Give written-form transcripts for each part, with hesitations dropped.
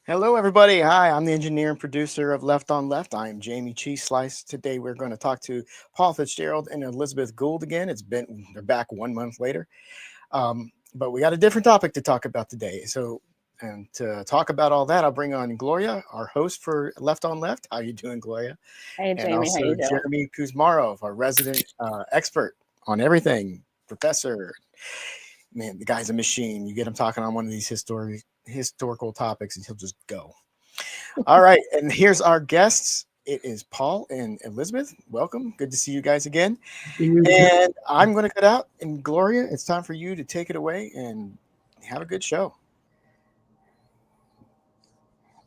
Hello, everybody. Hi, I'm the engineer and producer of Left on Left. I am Jayme CheeseSlice. Today, we're going to talk to Paul Fitzgerald and Elizabeth Gould again. They're back 1 month later, but we got a different topic to talk about today. And to talk about all that, I'll bring on Gloria, our host for Left on Left. How you doing, Gloria? Hey, And Jayme, how also you doing? Jeremy Kuzmarov, our resident expert on everything, professor. Man, the guy's a machine. You get him talking on one of these historical topics, and he'll just go. All right, and here's our guests. It is Paul and Elizabeth. Welcome. Good to see you guys again. And I'm going to cut out. And Gloria, it's time for you to take it away and have a good show.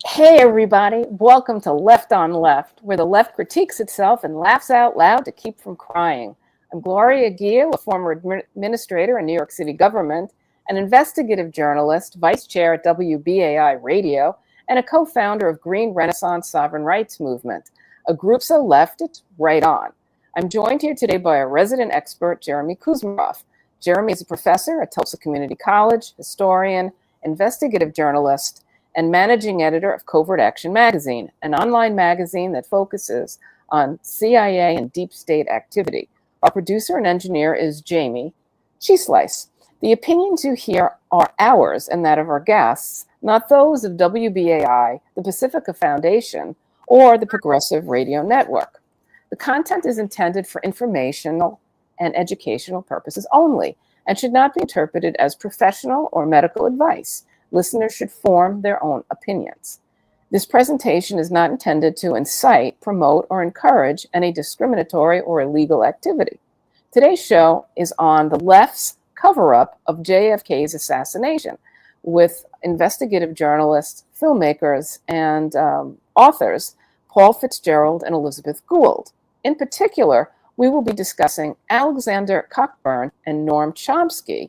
Hey, everybody. Welcome to Left on Left, where the left critiques itself and laughs out loud to keep from crying. I'm Gloria Guillo, a former administrator in New York City government, an investigative journalist, vice chair at WBAI Radio, and a co-founder of Green Renaissance Sovereign Rights Movement, a group so left it's right on. I'm joined here today by a resident expert, Jayme Kuzmarov. Jayme is a professor at Tulsa Community College, historian, investigative journalist, and managing editor of Covert Action Magazine, an online magazine that focuses on CIA and deep state activity. Our producer and engineer is Jayme CheeseSlice. The opinions you hear are ours and that of our guests, not those of WBAI, the Pacifica Foundation, or the Progressive Radio Network. The content is intended for informational and educational purposes only and should not be interpreted as professional or medical advice. Listeners should form their own opinions. This presentation is not intended to incite, promote, or encourage any discriminatory or illegal activity. Today's show is on the left's cover-up of JFK's assassination with investigative journalists, filmmakers, and authors Paul Fitzgerald and Elizabeth Gould. In particular, we will be discussing Alexander Cockburn and Noam Chomsky,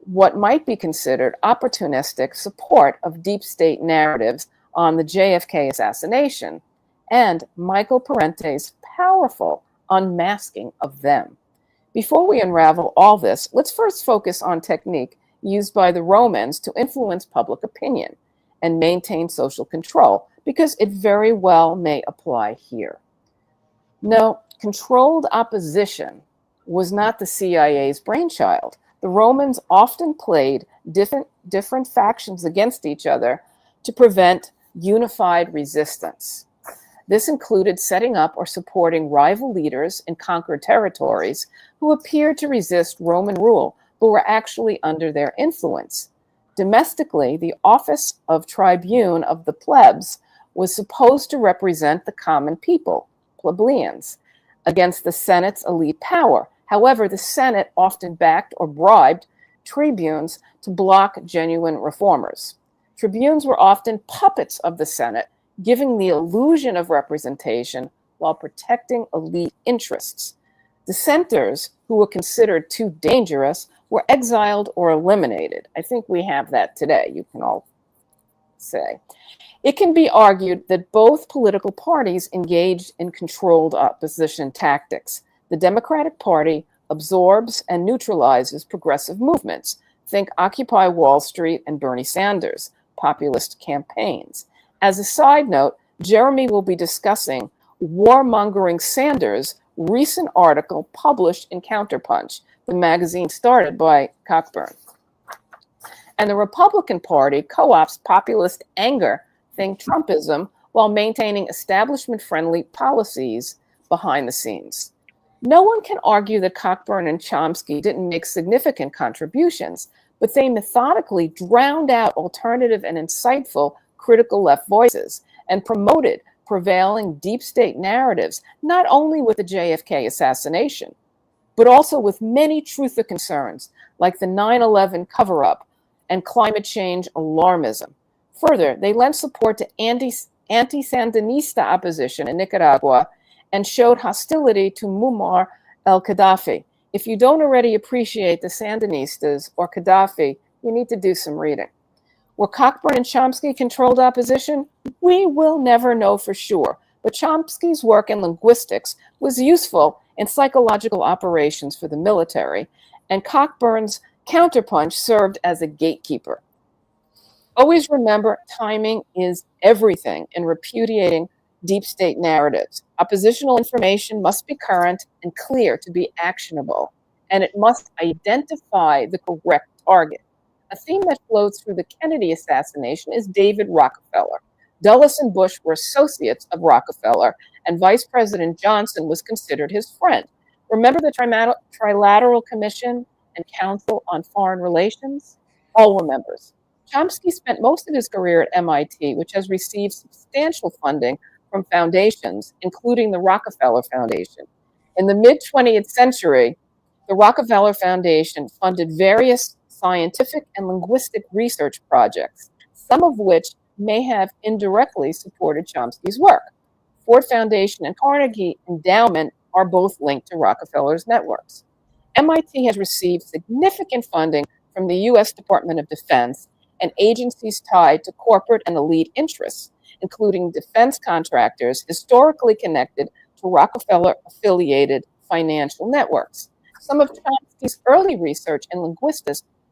what might be considered opportunistic support of deep state narratives on the JFK assassination, and Michael Parenti's powerful unmasking of them. Before we unravel all this, let's first focus on technique used by the Romans to influence public opinion and maintain social control, because it very well may apply here. No, controlled opposition was not the CIA's brainchild. The Romans often played different factions against each other to prevent unified resistance. This included setting up or supporting rival leaders in conquered territories who appeared to resist Roman rule, but were actually under their influence. Domestically, the office of tribune of the plebs was supposed to represent the common people, plebeians, against the Senate's elite power. However, the Senate often backed or bribed tribunes to block genuine reformers. Tribunes were often puppets of the Senate, giving the illusion of representation while protecting elite interests. Dissenters, who were considered too dangerous, were exiled or eliminated. I think we have that today, you can all say. It can be argued that both political parties engaged in controlled opposition tactics. The Democratic Party absorbs and neutralizes progressive movements. Think Occupy Wall Street and Bernie Sanders, populist campaigns. As a side note, Jayme will be discussing warmongering Sanders' recent article published in Counterpunch, the magazine started by Cockburn. And the Republican Party co-opts populist anger, think Trumpism, while maintaining establishment-friendly policies behind the scenes. No one can argue that Cockburn and Chomsky didn't make significant contributions, but they methodically drowned out alternative and insightful critical left voices and promoted prevailing deep state narratives, not only with the JFK assassination, but also with many truther concerns like the 9/11 cover-up and climate change alarmism. Further, they lent support to anti-Sandinista opposition in Nicaragua and showed hostility to Muammar al-Gaddafi. If you don't already appreciate the Sandinistas or Gaddafi, you need to do some reading. Were Cockburn and Chomsky controlled opposition? We will never know for sure, but Chomsky's work in linguistics was useful in psychological operations for the military, and Cockburn's counterpunch served as a gatekeeper. Always remember, timing is everything in repudiating deep state narratives. Oppositional information must be current and clear to be actionable, and it must identify the correct target. A theme that flows through the Kennedy assassination is David Rockefeller. Dulles and Bush were associates of Rockefeller, and Vice President Johnson was considered his friend. Remember the Trilateral Commission and Council on Foreign Relations? All remembers. Chomsky spent most of his career at MIT, which has received substantial funding from foundations, including the Rockefeller Foundation. In the mid 20th century, the Rockefeller Foundation funded various scientific and linguistic research projects, some of which may have indirectly supported Chomsky's work. Ford Foundation and Carnegie Endowment are both linked to Rockefeller's networks. MIT has received significant funding from the U.S. Department of Defense and agencies tied to corporate and elite interests, including defense contractors historically connected to Rockefeller-affiliated financial networks. Some of Chomsky's early research in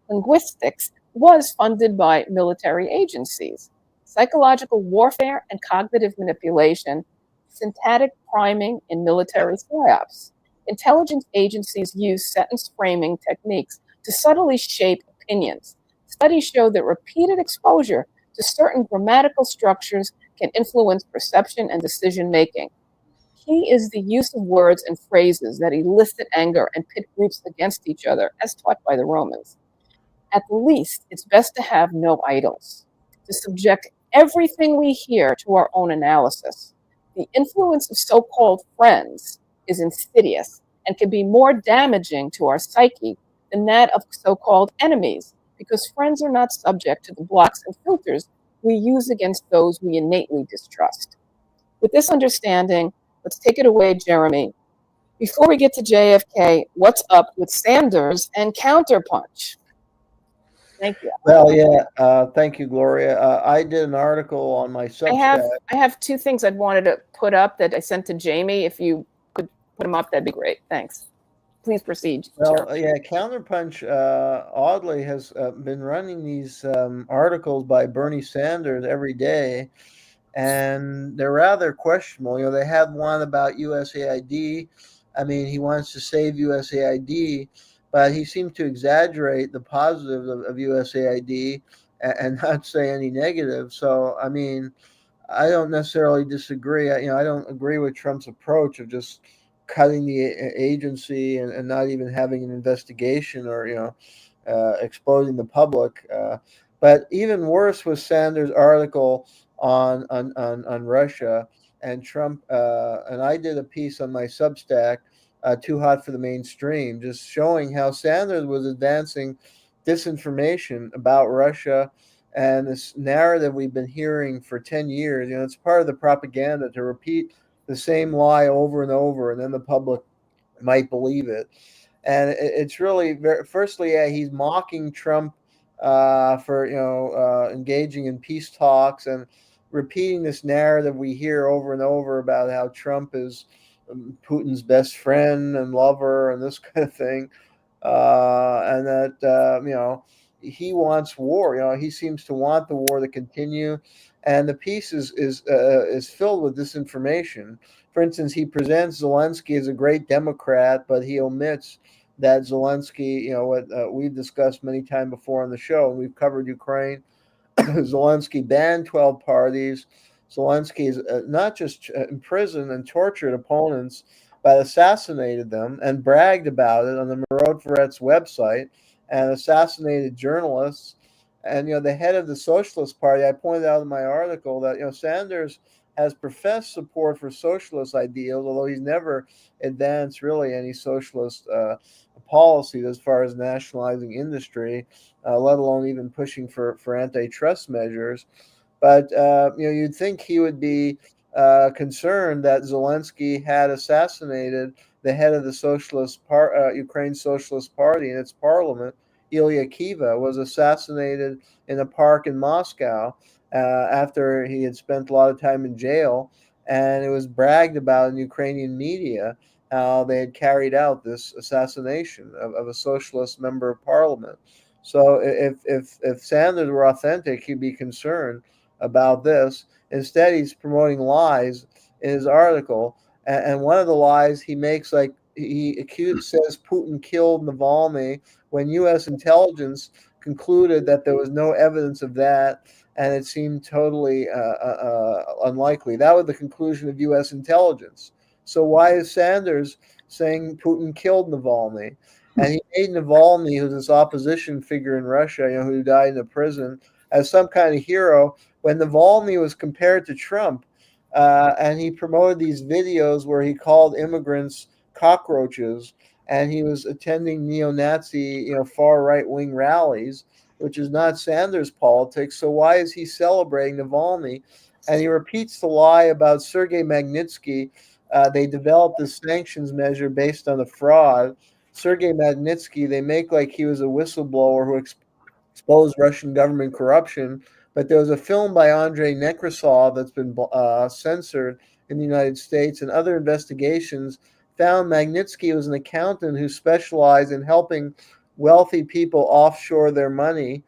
linguistics was funded by military agencies. Psychological warfare and cognitive manipulation, syntactic priming in military psyops. Intelligence agencies use sentence framing techniques to subtly shape opinions. Studies show that repeated exposure to certain grammatical structures can influence perception and decision making. Key is the use of words and phrases that elicit anger and pit groups against each other, as taught by the Romans. At the least, it's best to have no idols, to subject everything we hear to our own analysis. The influence of so-called friends is insidious and can be more damaging to our psyche than that of so-called enemies, because friends are not subject to the blocks and filters we use against those we innately distrust. With this understanding, let's take it away, Jayme. Before we get to JFK, what's up with Sanders and Counterpunch? Thank you. Well, yeah. Thank you, Gloria. I did an article on my Substack. I have two things I'd wanted to put up that I sent to Jayme. If you could put them up, that'd be great. Thanks. Please proceed. Well, yeah, Counterpunch oddly has been running these articles by Bernie Sanders every day, and they're rather questionable. You know, they had one about USAID. I mean, he wants to save USAID, but he seemed to exaggerate the positives of USAID and not say any negative. So, I mean, I don't necessarily disagree. I don't agree with Trump's approach of just cutting the agency and not even having an investigation or exposing the public. But even worse was Sanders' article on Russia and Trump. And I did a piece on my Substack, Too Hot for the Mainstream, just showing how Sanders was advancing disinformation about Russia and this narrative we've been hearing for 10 years. You know, it's part of the propaganda to repeat the same lie over and over, and then the public might believe it. And it's really firstly, yeah, he's mocking Trump for engaging in peace talks and repeating this narrative we hear over and over about how Trump is Putin's best friend and lover and this kind of thing, and that he wants war. You know, he seems to want the war to continue, and the piece is filled with disinformation. For instance, he presents Zelensky as a great Democrat, but he omits that Zelensky, what we've discussed many times before on the show, and we've covered Ukraine. Zelensky banned 12 parties. Zelensky is not just imprisoned and tortured opponents, but assassinated them and bragged about it on the Merodvoret's website, and assassinated journalists. And the head of the Socialist Party, I pointed out in my article that Sanders has professed support for socialist ideals, although he's never advanced really any socialist policy as far as nationalizing industry, let alone even pushing for antitrust measures. But you'd think he would be concerned that Zelensky had assassinated the head of the Ukraine Socialist Party in its parliament. Ilya Kiva was assassinated in a park in Moscow after he had spent a lot of time in jail, and it was bragged about in Ukrainian media how they had carried out this assassination of a socialist member of parliament. So if Sanders were authentic, he'd be concerned about this. Instead, he's promoting lies in his article, and one of the lies he makes, like says Putin killed Navalny when U.S. intelligence concluded that there was no evidence of that, and it seemed totally unlikely. That was the conclusion of U.S. intelligence. So why is Sanders saying Putin killed Navalny? And he made Navalny, who's this opposition figure in Russia, who died in a prison, as some kind of hero. When Navalny was compared to Trump, and he promoted these videos where he called immigrants cockroaches, and he was attending neo-Nazi, far right-wing rallies, which is not Sanders' politics. So why is he celebrating Navalny? And he repeats the lie about Sergei Magnitsky. They developed this sanctions measure based on the fraud. Sergei Magnitsky, they make like he was a whistleblower who exposed Russian government corruption, but there was a film by Andrei Nekrasov that's been censored in the United States, and other investigations found Magnitsky was an accountant who specialized in helping wealthy people offshore their money,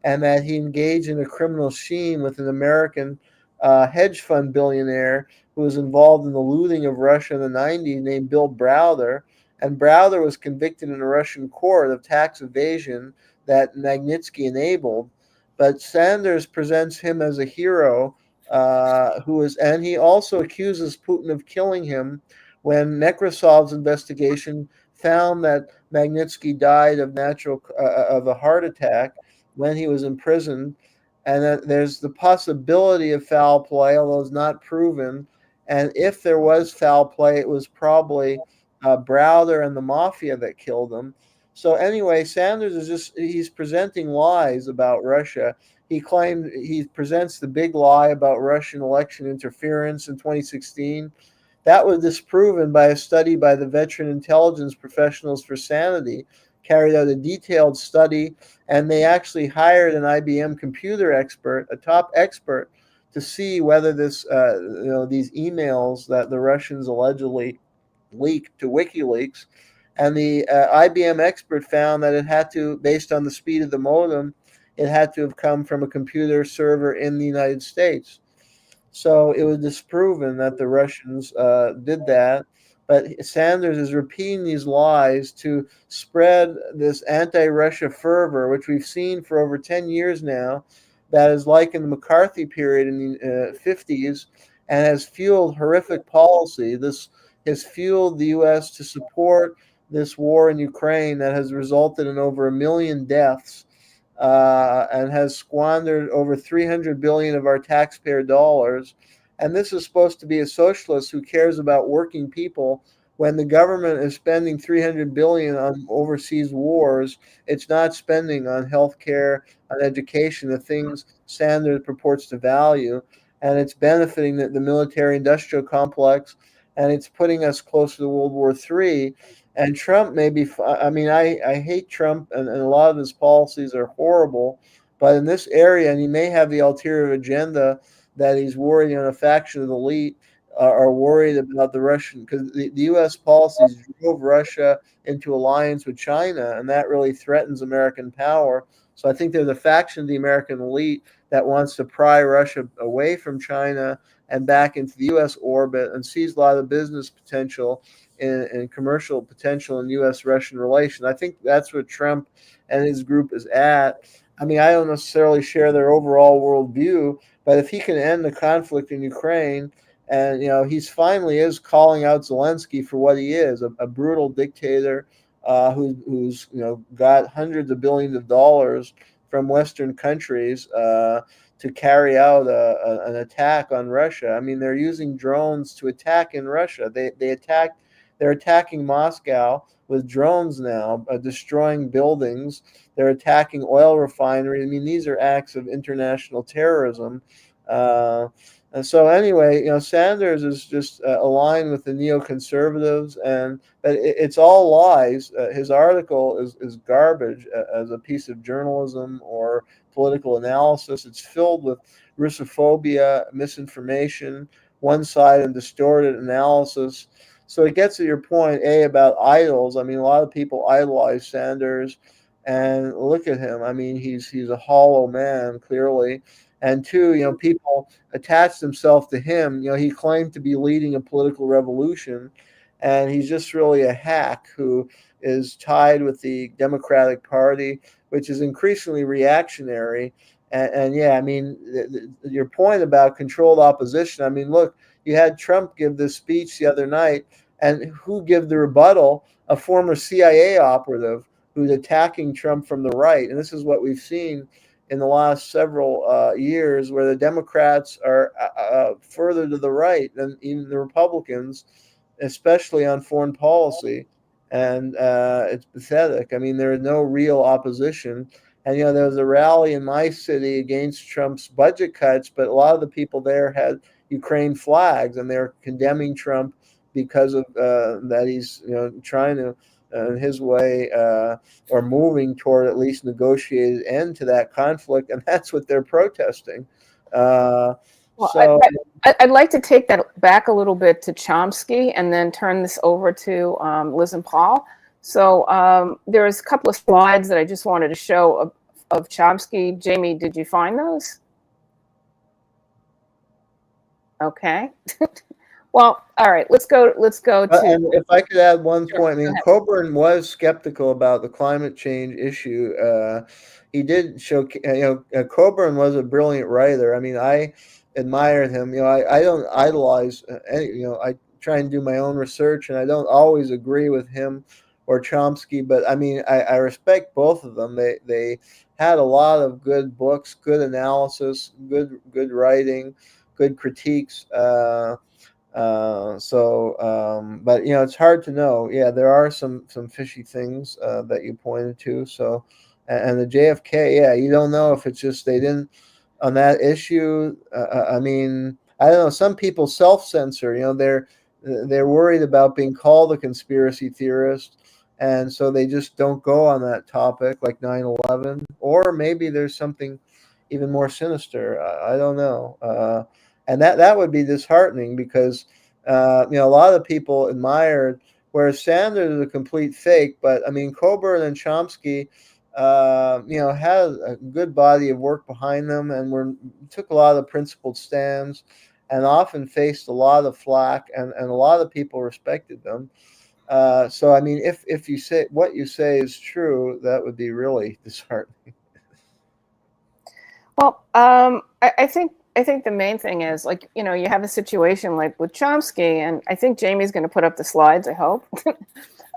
and that he engaged in a criminal scheme with an American hedge fund billionaire who was involved in the looting of Russia in the 90s named Bill Browder. And Browder was convicted in a Russian court of tax evasion that Magnitsky enabled. But Sanders presents him as a hero and he also accuses Putin of killing him when Nekrasov's investigation found that Magnitsky died of a heart attack when he was imprisoned, and that there's the possibility of foul play, although it's not proven. And if there was foul play, it was probably Browder and the mafia that killed him. So anyway, Sanders he's presenting lies about Russia. He presents the big lie about Russian election interference in 2016. That was disproven by a study by the Veteran Intelligence Professionals for Sanity, carried out a detailed study, and they actually hired an IBM computer expert, a top expert, to see whether these emails that the Russians allegedly leaked to WikiLeaks. And the IBM expert found that it had to, based on the speed of the modem, it had to have come from a computer server in the United States. So it was disproven that the Russians did that. But Sanders is repeating these lies to spread this anti-Russia fervor, which we've seen for over 10 years now, that is like in the McCarthy period in the 50s, and has fueled horrific policy. This has fueled the U.S. to support this war in Ukraine that has resulted in over 1 million deaths, and has squandered over 300 billion of our taxpayer dollars. And this is supposed to be a socialist who cares about working people. When the government is spending 300 billion on overseas wars, it's not spending on health care, on education, the things Sanders purports to value, and it's benefiting the military industrial complex, and it's putting us closer to World War III. And Trump may be, I hate Trump, and a lot of his policies are horrible, but in this area, and he may have the ulterior agenda that he's worried a faction of the elite are worried about the Russian, because the U.S. policies drove Russia into alliance with China, and that really threatens American power. So I think there's a faction of the American elite that wants to pry Russia away from China and back into the U.S. orbit, and sees a lot of business potential and commercial potential in U.S.-Russian relations. I think that's what Trump and his group is at. I mean, I don't necessarily share their overall worldview, but if he can end the conflict in Ukraine, and he's finally is calling out Zelensky for what he is, a brutal dictator who's got hundreds of billions of dollars from Western countries to carry out an attack on Russia. I mean, they're using drones to attack in Russia. They're attacking Moscow with drones now, destroying buildings. They're attacking oil refineries. I mean, these are acts of international terrorism. And so anyway, Sanders is just aligned with the neoconservatives, but it's all lies. His article is garbage as a piece of journalism or political analysis. It's filled with Russophobia, misinformation, one-sided and distorted analysis. So it gets to your point, about idols. I mean, a lot of people idolize Sanders. And look at him. I mean, he's a hollow man, clearly. And two, people attached themselves to him. He claimed to be leading a political revolution, and he's just really a hack who is tied with the Democratic Party, which is increasingly reactionary. And yeah, I mean, your point about controlled opposition. I mean, look, you had Trump give this speech the other night, and who gave the rebuttal? A former CIA operative who's attacking Trump from the right. And this is what we've seen in the last several years, where the Democrats are further to the right than even the Republicans, especially on foreign policy. And it's pathetic. I mean, there is no real opposition. And, there was a rally in my city against Trump's budget cuts, but a lot of the people there had Ukraine flags, and they're condemning Trump because of that he's, trying to, in his way, or moving toward at least negotiated end to that conflict, and that's what they're protesting. Well, I'd like to take that back a little bit to Chomsky and then turn this over to Liz and Paul. So there's a couple of slides that I just wanted to show of Chomsky. Jayme, did you find those? Okay. Well, all right. Let's go to. And if I could add one point, I mean, Cockburn was skeptical about the climate change issue. He did show, Cockburn was a brilliant writer. I mean, I admired him. I don't idolize any. I try and do my own research, and I don't always agree with him or Chomsky. But I mean, I respect both of them. They had a lot of good books, good analysis, good writing, good critiques. But it's hard to know. Yeah, there are some fishy things that you pointed to. So, and the JFK, yeah, you don't know if it's just they didn't on that issue. I mean, I don't know. Some people self-censor. They're worried about being called a conspiracy theorist, and so they just don't go on that topic, like 9/11, or maybe there's something even more sinister. I don't know. And that would be disheartening because, a lot of people admired, whereas Sanders is a complete fake. But I mean, Cockburn and Chomsky, had a good body of work behind them, and took a lot of principled stands, and often faced a lot of flack, and a lot of people respected them. So I mean, if you say what you say is true, that would be really disheartening. Well, I think the main thing is, like, you have a situation like with Chomsky, and I think Jayme's going to put up the slides, I hope.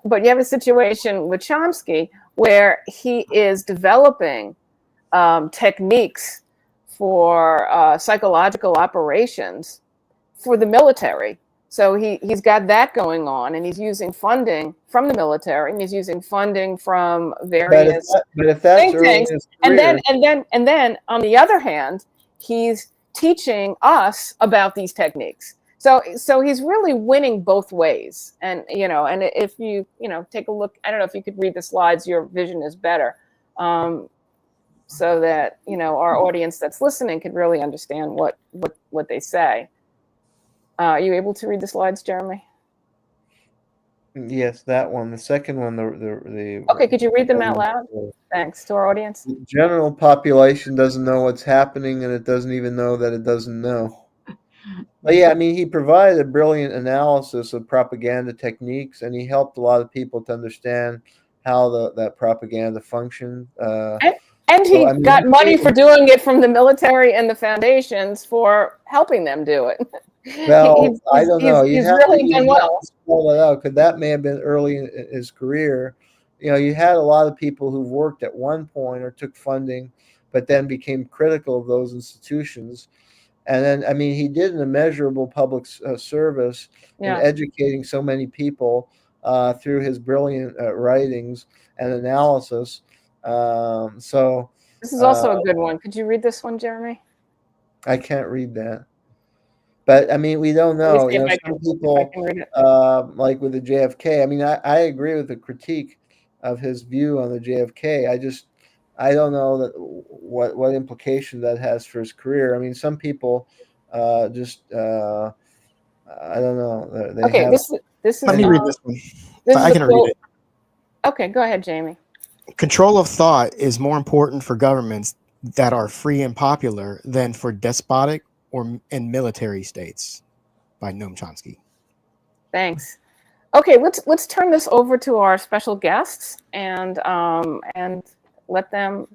But you have a situation with Chomsky where he is developing techniques for psychological operations for the military. So he's got that going on, and he's using funding from the military, and he's using funding from various but if that's think tanks. And then on the other hand, he's teaching us about these techniques. So he's really winning both ways. And and if you take a look, I don't know if you could read the slides, your vision is better, so that our audience that's listening could really understand what they say. Are you able to read the slides, Jeremy? Yes, that one. The second one, the Okay, could you read them out loud? Thanks to our audience. The general population doesn't know what's happening, and it doesn't even know that it doesn't know. But yeah, I mean, he provided a brilliant analysis of propaganda techniques, and he helped a lot of people to understand how that propaganda functioned. And he got money for doing it from the military and the foundations for helping them do it. Well, I don't know. He's really done well. Pull that out, because that may have been early in his career. You had a lot of people who worked at one point or took funding, but then became critical of those institutions. And then, I mean, he did an immeasurable public service in educating so many people through his brilliant writings and analysis. So this is also a good one. Could you read this one, Jeremy? I can't read that. But I mean, we don't know. Some people, like with the JFK. I mean, I agree with the critique of his view on the JFK. I don't know that what implication that has for his career. I mean, some people I don't know. Okay, this is. Let me read this one. I can read it. Okay, go ahead, Jayme. Control of thought is more important for governments that are free and popular than for despotic and military states, by Noam Chomsky. Thanks. Okay, let's turn this over to our special guests and let them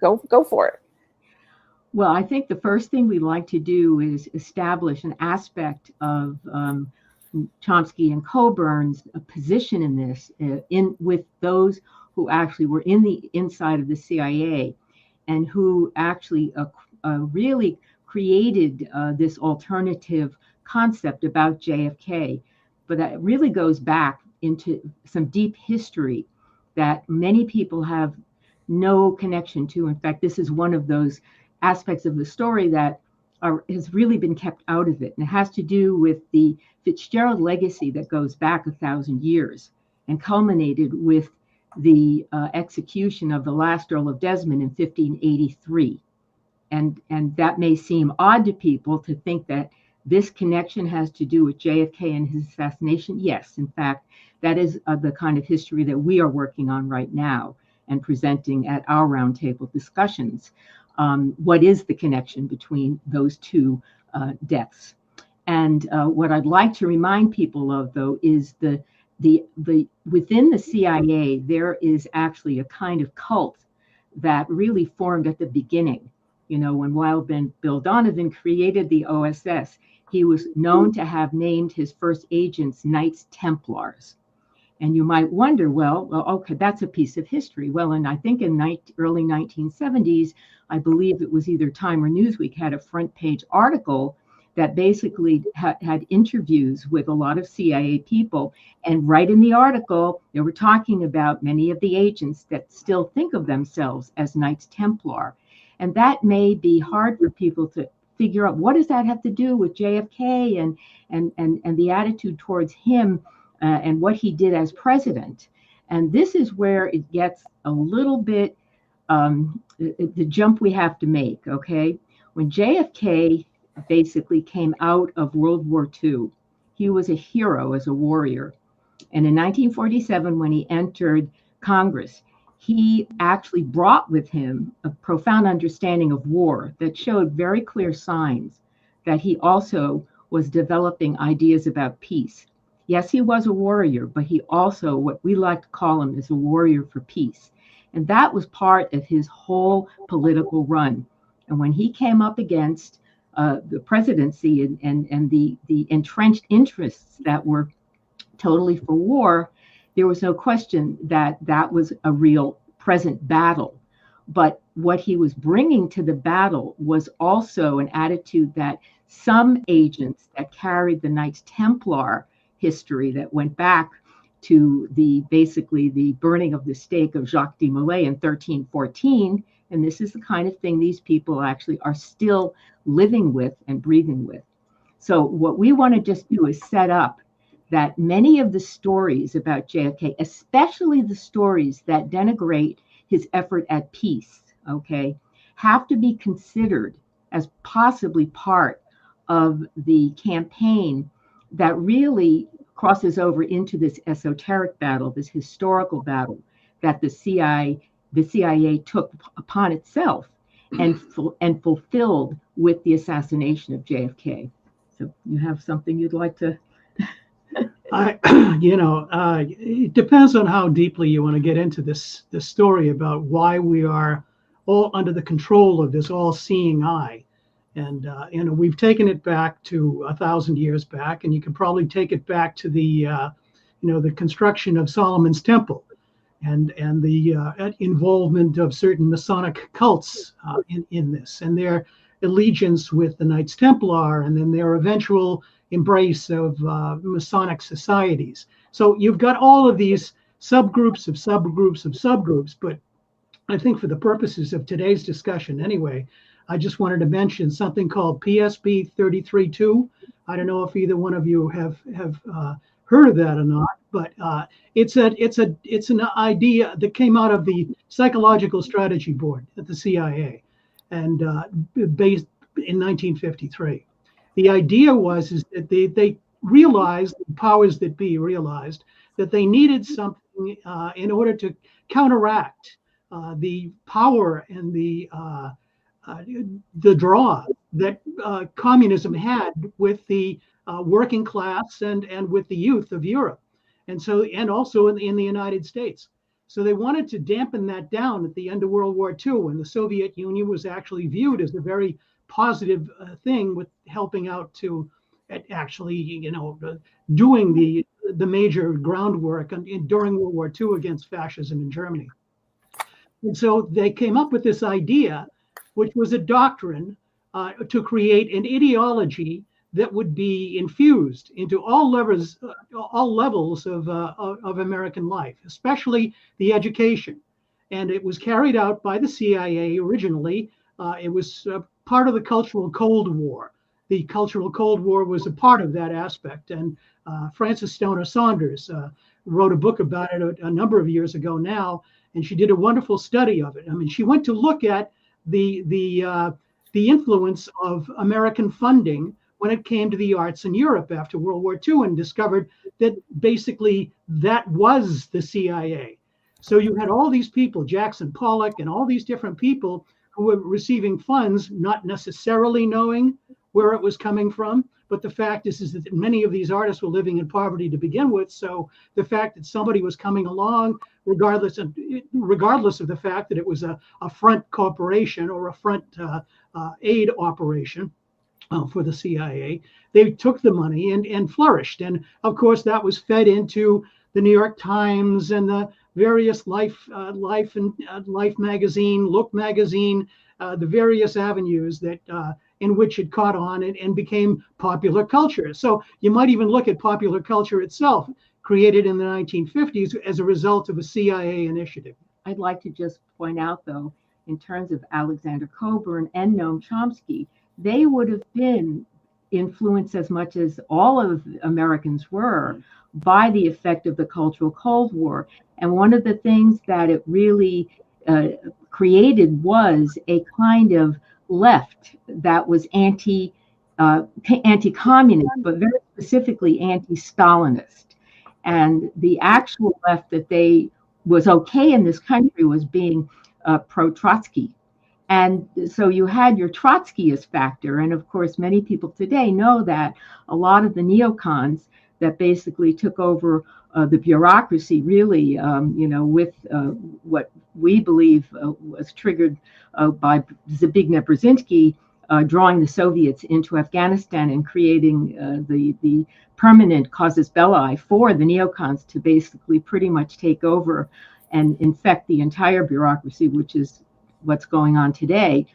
go for it. Well, I think the first thing we'd like to do is establish an aspect of Chomsky and Cockburn's position in this, with those who actually were in the inside of the CIA and who actually really created this alternative concept about JFK. But that really goes back into some deep history that many people have no connection to. In fact, this is one of those aspects of the story that has really been kept out of it. And it has to do with the Fitzgerald legacy that goes back 1,000 years and culminated with the execution of the last Earl of Desmond in 1583. And that may seem odd to people to think that this connection has to do with JFK and his assassination. Yes, in fact, that is the kind of history that we are working on right now and presenting at our roundtable discussions. What is the connection between those two deaths? And what I'd like to remind people of, though, is the within the CIA, there is actually a kind of cult that really formed at the beginning. You know, when Bill Donovan created the OSS, he was known to have named his first agents Knights Templars. And you might wonder, well, okay, that's a piece of history. Well, and I think in early 1970s, I believe it was either Time or Newsweek had a front page article that basically had interviews with a lot of CIA people. And right in the article, they were talking about many of the agents that still think of themselves as Knights Templar. And that may be hard for people to figure out, what does that have to do with JFK and the attitude towards him and what he did as president. And this is where it gets a little bit, the jump we have to make, okay? When JFK basically came out of World War II, he was a hero as a warrior. And in 1947, when he entered Congress, he actually brought with him a profound understanding of war that showed very clear signs that he also was developing ideas about peace. Yes, he was a warrior, but he also, what we like to call him, is a warrior for peace. And that was part of his whole political run. And when he came up against the presidency and the entrenched interests that were totally for war, there was no question that that was a real present battle. But what he was bringing to the battle was also an attitude that some agents that carried the Knights Templar history that went back to basically the burning of the stake of Jacques de Molay in 1314. And this is the kind of thing these people actually are still living with and breathing with. So what we want to just do is set up that many of the stories about JFK, especially the stories that denigrate his effort at peace, okay, have to be considered as possibly part of the campaign that really crosses over into this esoteric battle, this historical battle that the CIA took upon itself and fulfilled with the assassination of JFK. So you have something you'd like to? It depends on how deeply you want to get into this story about why we are all under the control of this all-seeing eye. And we've taken it back to 1,000 years back, and you can probably take it back to the construction of Solomon's Temple, and the involvement of certain Masonic cults in this, and their allegiance with the Knights Templar, and then their eventual embrace of Masonic societies. So you've got all of these subgroups of subgroups of subgroups, but I think for the purposes of today's discussion anyway, I just wanted to mention something called PSB 33-2. I don't know if either one of you have heard of that or not, but it's an idea that came out of the Psychological Strategy Board at the CIA, and based in 1953. The idea is that they realized, the powers that be realized, that they needed something in order to counteract the power and the draw that communism had with the working class and with the youth of Europe, and also in the United States. So they wanted to dampen that down at the end of World War II, when the Soviet Union was actually viewed as a very positive thing, with helping out to actually, doing the major groundwork during World War II against fascism in Germany. And so they came up with this idea, which was a doctrine to create an ideology that would be infused into all levels of American life, especially the education. And it was carried out by the CIA originally. It was part of the Cultural Cold War. The Cultural Cold War was a part of that aspect. And Frances Stoner Saunders wrote a book about it a number of years ago now, and she did a wonderful study of it. I mean, she went to look at the influence of American funding when it came to the arts in Europe after World War II, and discovered that basically that was the CIA. So you had all these people, Jackson Pollock and all these different people who were receiving funds, not necessarily knowing where it was coming from. But the fact is that many of these artists were living in poverty to begin with. So the fact that somebody was coming along, regardless of the fact that it was a front corporation or a front aid operation for the CIA, they took the money and flourished. And of course, that was fed into the New York Times and the various Life magazine, Look magazine, the various avenues that in which it caught on and became popular culture. So you might even look at popular culture itself, created in the 1950s as a result of a CIA initiative. I'd like to just point out, though, in terms of Alexander Cockburn and Noam Chomsky, they would have been influenced as much as all of Americans were by the effect of the Cultural Cold War. And one of the things that it really created was a kind of left that was anti-communist, but very specifically anti-Stalinist. And the actual left that was okay in this country was being pro-Trotsky. And so you had your Trotskyist factor. And of course, many people today know that a lot of the neocons that basically took over the bureaucracy, really, with what we believe was triggered by Zbigniew Brzezinski drawing the Soviets into Afghanistan and creating the permanent casus belli for the neocons to basically pretty much take over and infect the entire bureaucracy, which is what's going on today.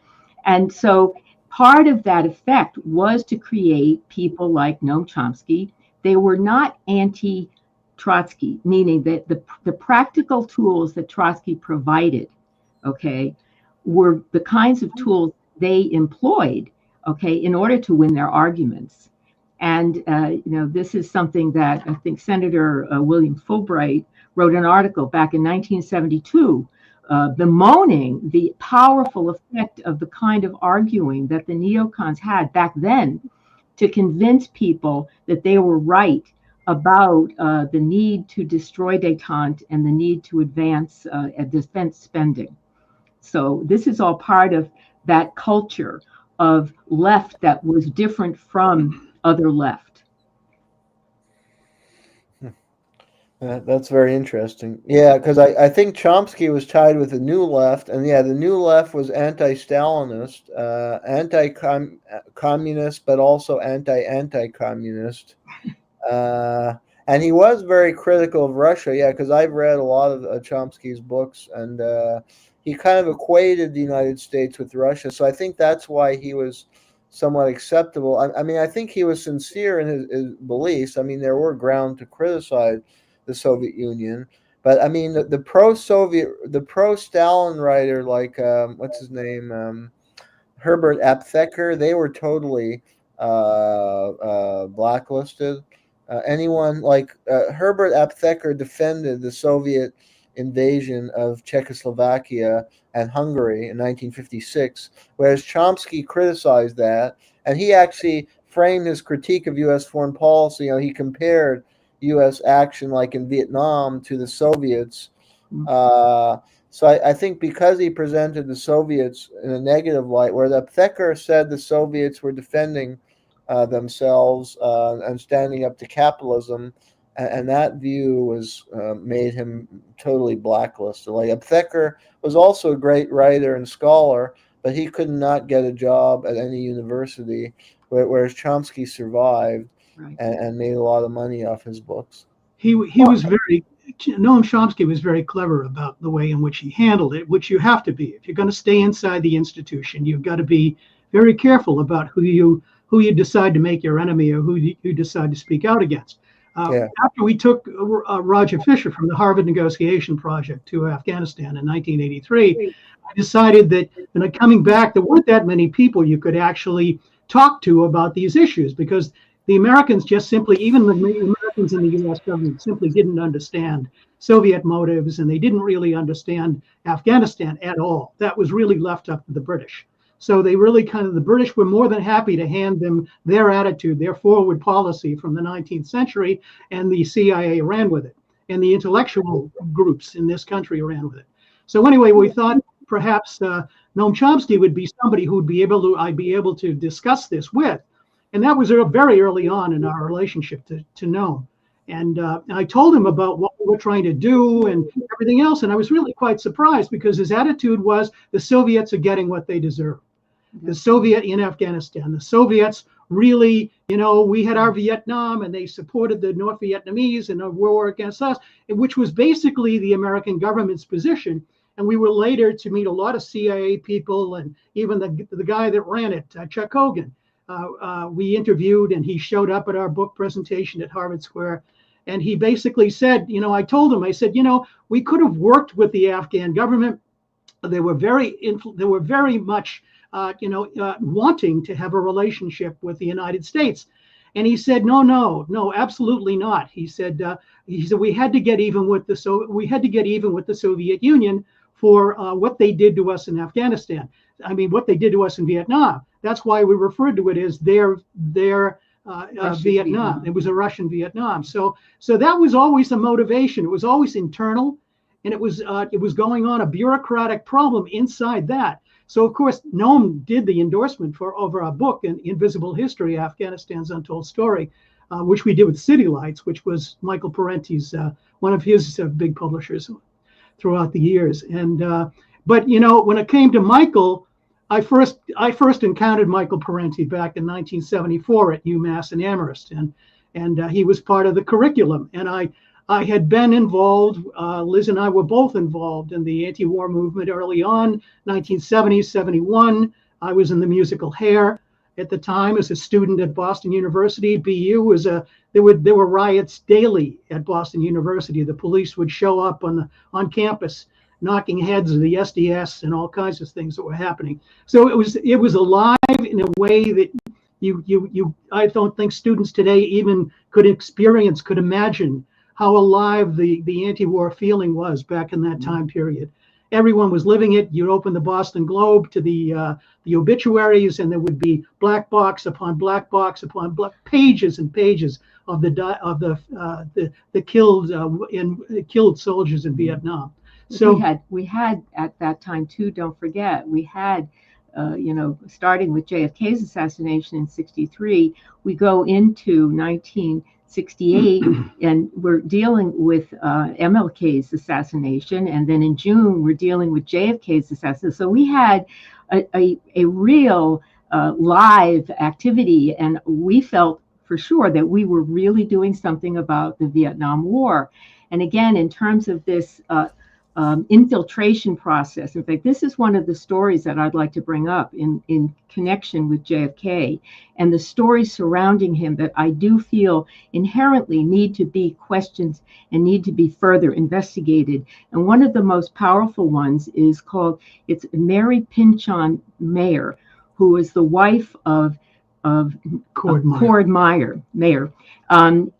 And so part of that effect was to create people like Noam Chomsky. They were not anti-Trotsky, meaning that the practical tools that Trotsky provided, okay, were the kinds of tools they employed, okay, in order to win their arguments. And, this is something that I think Senator William Fulbright wrote an article back in 1972 bemoaning the powerful effect of the kind of arguing that the neocons had back then to convince people that they were right about the need to destroy détente and the need to advance defense spending. So this is all part of that culture of left that was different from other left. That's very interesting. Yeah, because I think Chomsky was tied with the New Left, and yeah, the New Left was anti-Stalinist, anti-communist, but also anti-communist. And he was very critical of Russia, yeah, because I've read a lot of Chomsky's books, and he kind of equated the United States with Russia. So I think that's why he was somewhat acceptable. I mean, I think he was sincere in his beliefs. I mean, there were grounds to criticize the Soviet Union, but I mean, the pro-Soviet, the pro-Stalin writer, like what's his name, Herbert Aptheker, they were totally blacklisted. Anyone like Herbert Aptheker defended the Soviet invasion of Czechoslovakia and Hungary in 1956, whereas Chomsky criticized that, and he actually framed his critique of U.S. foreign policy. He compared, U.S. action, like in Vietnam, to the Soviets. So I think because he presented the Soviets in a negative light, where the Thacker said the Soviets were defending themselves and standing up to capitalism, and that view was made him totally blacklisted. Like Thacker was also a great writer and scholar, but he could not get a job at any university, whereas Chomsky survived and made a lot of money off his books. Noam Chomsky was very clever about the way in which he handled it, which you have to be. If you're going to stay inside the institution, you've got to be very careful about who you decide to make your enemy or who you decide to speak out against. After we took Roger Fisher from the Harvard Negotiation Project to Afghanistan in 1983, I decided that coming back, there weren't that many people you could actually talk to about these issues, because the Americans just simply, even the Americans in the U.S. government, simply didn't understand Soviet motives, and they didn't really understand Afghanistan at all. That was really left up to the British. So they really the British were more than happy to hand them their attitude, their forward policy from the 19th century, and the CIA ran with it, and the intellectual groups in this country ran with it. So anyway, we thought perhaps Noam Chomsky would be somebody who would I'd be able to discuss this with. And that was very early on in our relationship to Noam. And I told him about what we were trying to do and everything else. And I was really quite surprised, because his attitude was the Soviets are getting what they deserve. The Soviet in Afghanistan, the Soviets really, we had our Vietnam, and they supported the North Vietnamese in a war against us, which was basically the American government's position. And we were later to meet a lot of CIA people, and even the guy that ran it, Chuck Hogan. We interviewed, and he showed up at our book presentation at Harvard Square, and he basically said, I told him, I said, we could have worked with the Afghan government. They were very much, wanting to have a relationship with the United States. And he said, no, absolutely not. He said we had to get even with the Soviet Union for what they did to us in Afghanistan. I mean, what they did to us in Vietnam. That's why we referred to it as their Vietnam. It was a Russian Vietnam. So that was always a motivation. It was always internal, and it was going on a bureaucratic problem inside that. So of course, Noam did the endorsement over our book, Invisible History: Afghanistan's Untold Story, which we did with City Lights, which was Michael Parenti's one of his big publishers throughout the years. And but when it came to Michael, I first encountered Michael Parenti back in 1974 at UMass in Amherst, and he was part of the curriculum. And I had been involved. Liz and I were both involved in the anti-war movement early on, 1970, 71. I was in the musical Hair at the time as a student at Boston University. BU was there were riots daily at Boston University. The police would show up on campus, knocking heads of the SDS and all kinds of things that were happening. So it was alive in a way that I don't think students today even could imagine how alive the anti-war feeling was back in that time period. Everyone was living it. You'd open the Boston Globe to the obituaries, and there would be black box upon black box upon pages and pages of the killed soldiers in Vietnam. So we had at that time too. Don't forget, we had, starting with JFK's assassination in '63, we go into 1968, and we're dealing with MLK's assassination, and then in June we're dealing with JFK's assassination. So we had a real live activity, and we felt for sure that we were really doing something about the Vietnam War. And again, in terms of this infiltration process. In fact, this is one of the stories that I'd like to bring up in connection with JFK and the stories surrounding him that I do feel inherently need to be questioned and need to be further investigated. And one of the most powerful ones is it's Mary Pynchon Mayer, who is the wife of Cord Meyer, and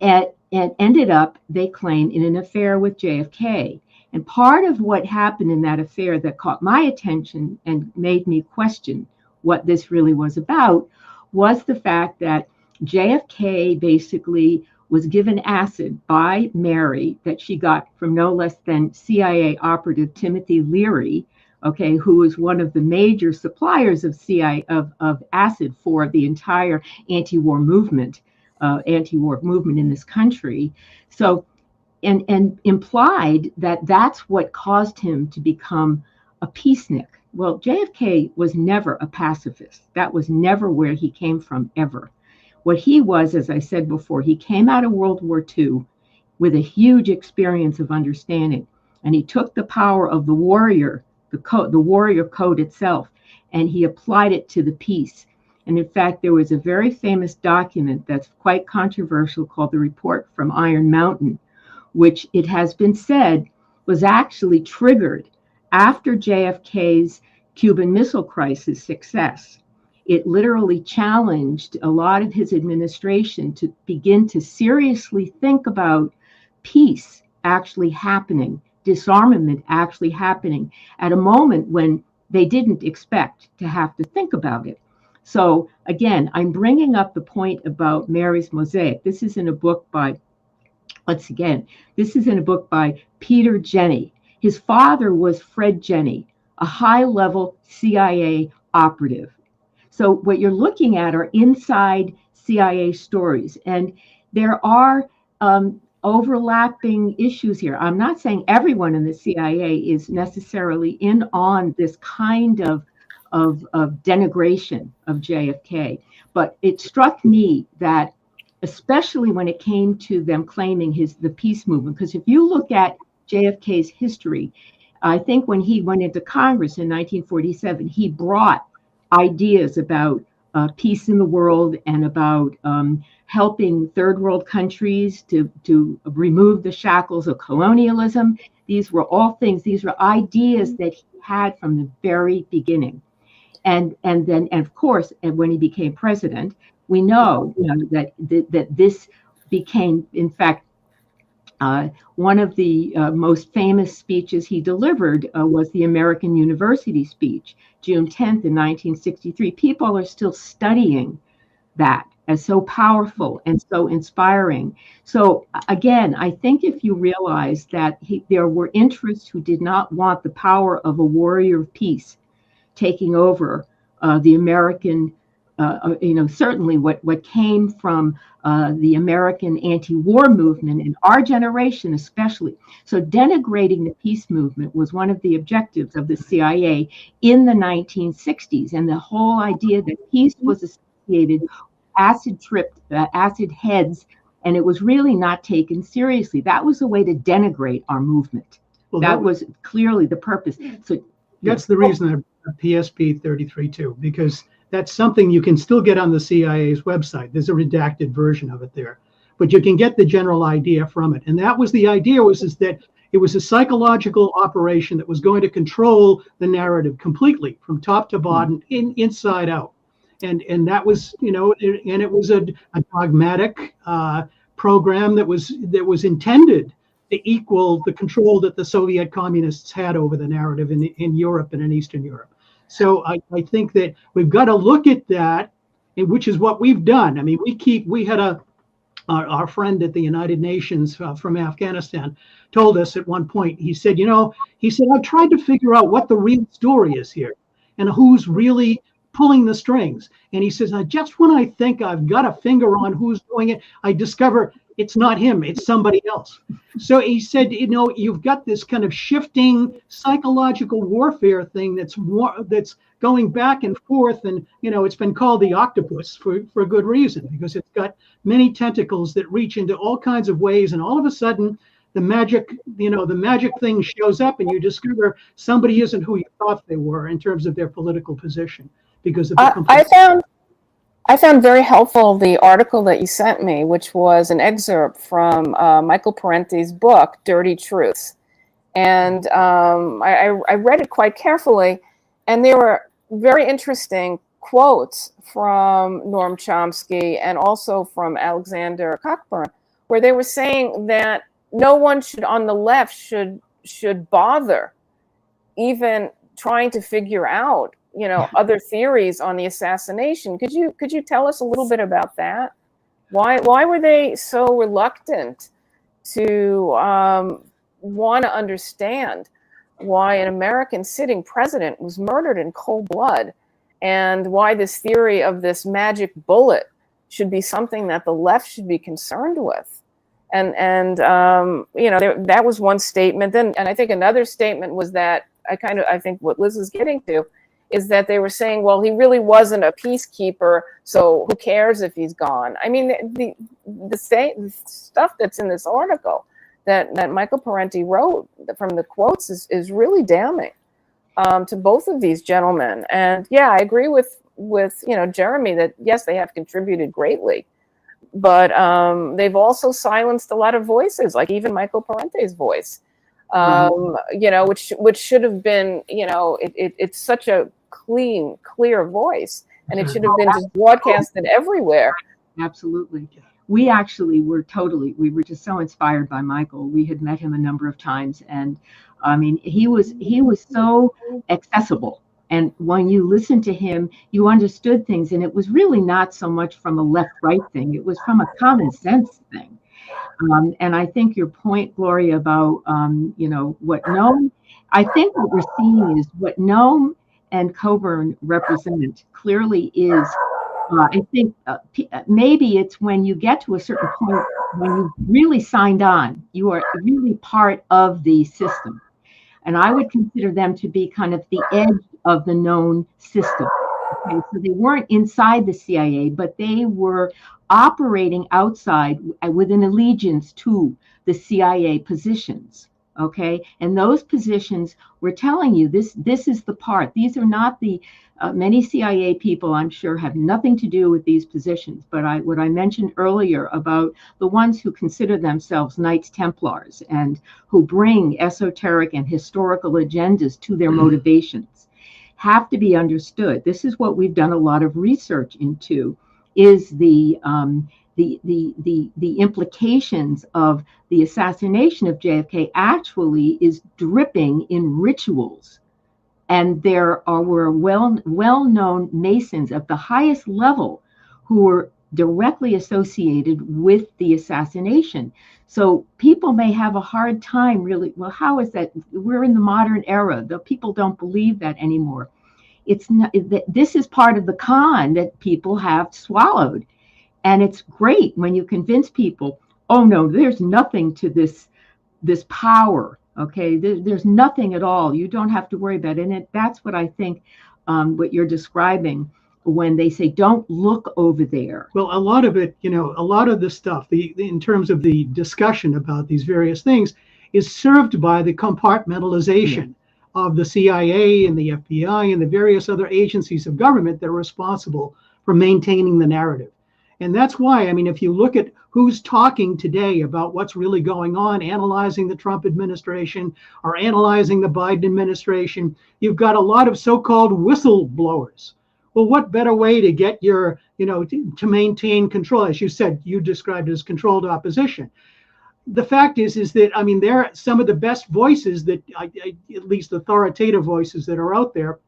ended up, they claim, in an affair with JFK. And part of what happened in that affair that caught my attention and made me question what this really was about was the fact that JFK basically was given acid by Mary that she got from no less than CIA operative Timothy Leary, okay, who was one of the major suppliers of of acid for the entire anti-war movement in this country. So, and implied that that's what caused him to become a peacenik. Well, JFK was never a pacifist. That was never where he came from, ever. What he was, as I said before, he came out of World War II with a huge experience of understanding, and he took the power of the warrior, the warrior code itself, and he applied it to the peace. And in fact, there was a very famous document that's quite controversial called the Report from Iron Mountain, which it has been said was actually triggered after JFK's Cuban Missile Crisis success. It literally challenged a lot of his administration to begin to seriously think about peace actually happening, disarmament actually happening at a moment when they didn't expect to have to think about it. So again, I'm bringing up the point about Mary's Mosaic. This is in a book by Peter Jenney. His father was Fred Jenney, a high-level CIA operative. So what you're looking at are inside CIA stories, and there are overlapping issues here. I'm not saying everyone in the CIA is necessarily in on this kind of denigration of JFK, but it struck me that, especially when it came to them claiming the peace movement, because if you look at JFK's history, I think when he went into Congress in 1947, he brought ideas about peace in the world and about helping third world countries to remove the shackles of colonialism. These were all things, these were ideas that he had from the very beginning. And of course, when he became president, we know, that this became, in fact, one of the most famous speeches he delivered was the American University speech, June 10th in 1963. People are still studying that as so powerful and so inspiring. So again, I think if you realize that there were interests who did not want the power of a warrior of peace taking over the American, certainly what came from the American anti-war movement in our generation especially. So denigrating the peace movement was one of the objectives of the CIA in the 1960s. And the whole idea that peace was associated with acid heads, and it was really not taken seriously. That was a way to denigrate our movement. Well, that was clearly the purpose. So that's the reason PSP 33-2, because that's something you can still get on the CIA's website. There's a redacted version of it there, but you can get the general idea from it. And that was the idea, is that it was a psychological operation that was going to control the narrative completely from top to bottom, inside out. And that was, and it was a dogmatic program that was intended to equal the control that the Soviet communists had over the narrative in Europe and in Eastern Europe. So I think that we've got to look at that, which is what we've done. I mean, we had our friend at the United Nations from Afghanistan told us at one point, he said, I've tried to figure out what the real story is here and who's really pulling the strings. And he says, just when I think I've got a finger on who's doing it, I discover it's not him, it's somebody else. So he said, you've got this kind of shifting psychological warfare thing that's going back and forth. And, it's been called the octopus for good reason, because it's got many tentacles that reach into all kinds of ways. And all of a sudden, the magic thing shows up and you discover somebody isn't who you thought they were in terms of their political position because of the I found very helpful the article that you sent me, which was an excerpt from Michael Parenti's book, Dirty Truths. And I read it quite carefully, and there were very interesting quotes from Noam Chomsky and also from Alexander Cockburn, where they were saying that no one on the left should bother even trying to figure out other theories on the assassination. Could you tell us a little bit about that? Why were they so reluctant to want to understand why an American sitting president was murdered in cold blood, and why this theory of this magic bullet should be something that the left should be concerned with? And you know, that was one statement. Then, and I think another statement was that I think what Liz is getting to is that they were saying, well, he really wasn't a peacekeeper, so who cares if he's gone? I mean, the stuff that's in this article that Michael Parenti wrote from the quotes is really damning to both of these gentlemen. And yeah, I agree with you know, Jayme, that yes, they have contributed greatly, but they've also silenced a lot of voices, like even Michael Parenti's voice. You know, which should have been, you know, it's such a clear voice, and it should have been just broadcasted everywhere. Absolutely. We actually were just so inspired by Michael. We had met him a number of times, and I mean, he was so accessible. And when you listened to him, you understood things, and it was really not so much from a left-right thing. It was from a common sense thing. And I think your point, Gloria, about, you know, what Noam, I think what we're seeing is what Noam and Cockburn represent clearly is, I think maybe it's when you get to a certain point, when you really signed on, you are really part of the system. And I would consider them to be kind of the edge of the known system. Okay, so they weren't inside the CIA, but they were operating outside with an allegiance to the CIA positions. Okay, and those positions were telling you this is the part. These are not the many CIA people, I'm sure, have nothing to do with these positions. But what I mentioned earlier about the ones who consider themselves Knights Templars and who bring esoteric and historical agendas to their motivations have to be understood. This is what we've done a lot of research into, is the implications of the assassination of JFK actually is dripping in rituals. And there were well-known Masons of the highest level who were directly associated with the assassination. So people may have a hard time really, well, how is that? We're in the modern era. The people don't believe that anymore. It's not, this is part of the con that people have swallowed. And it's great when you convince people, oh no, there's nothing to this power. Okay, there's nothing at all. You don't have to worry about it. And that's what I think what you're describing when they say, don't look over there. Well, a lot of it, you know, a lot of the stuff, in terms of the discussion about these various things, is served by the compartmentalization of the CIA and the FBI and the various other agencies of government that are responsible for maintaining the narrative. And that's why, I mean, if you look at who's talking today about what's really going on, analyzing the Trump administration or analyzing the Biden administration, you've got a lot of so-called whistleblowers. Well, what better way to get your, you know, to maintain control? As you said, you described it as controlled opposition. The fact is that, I mean, there are some of the best voices that, at least authoritative voices that are out there,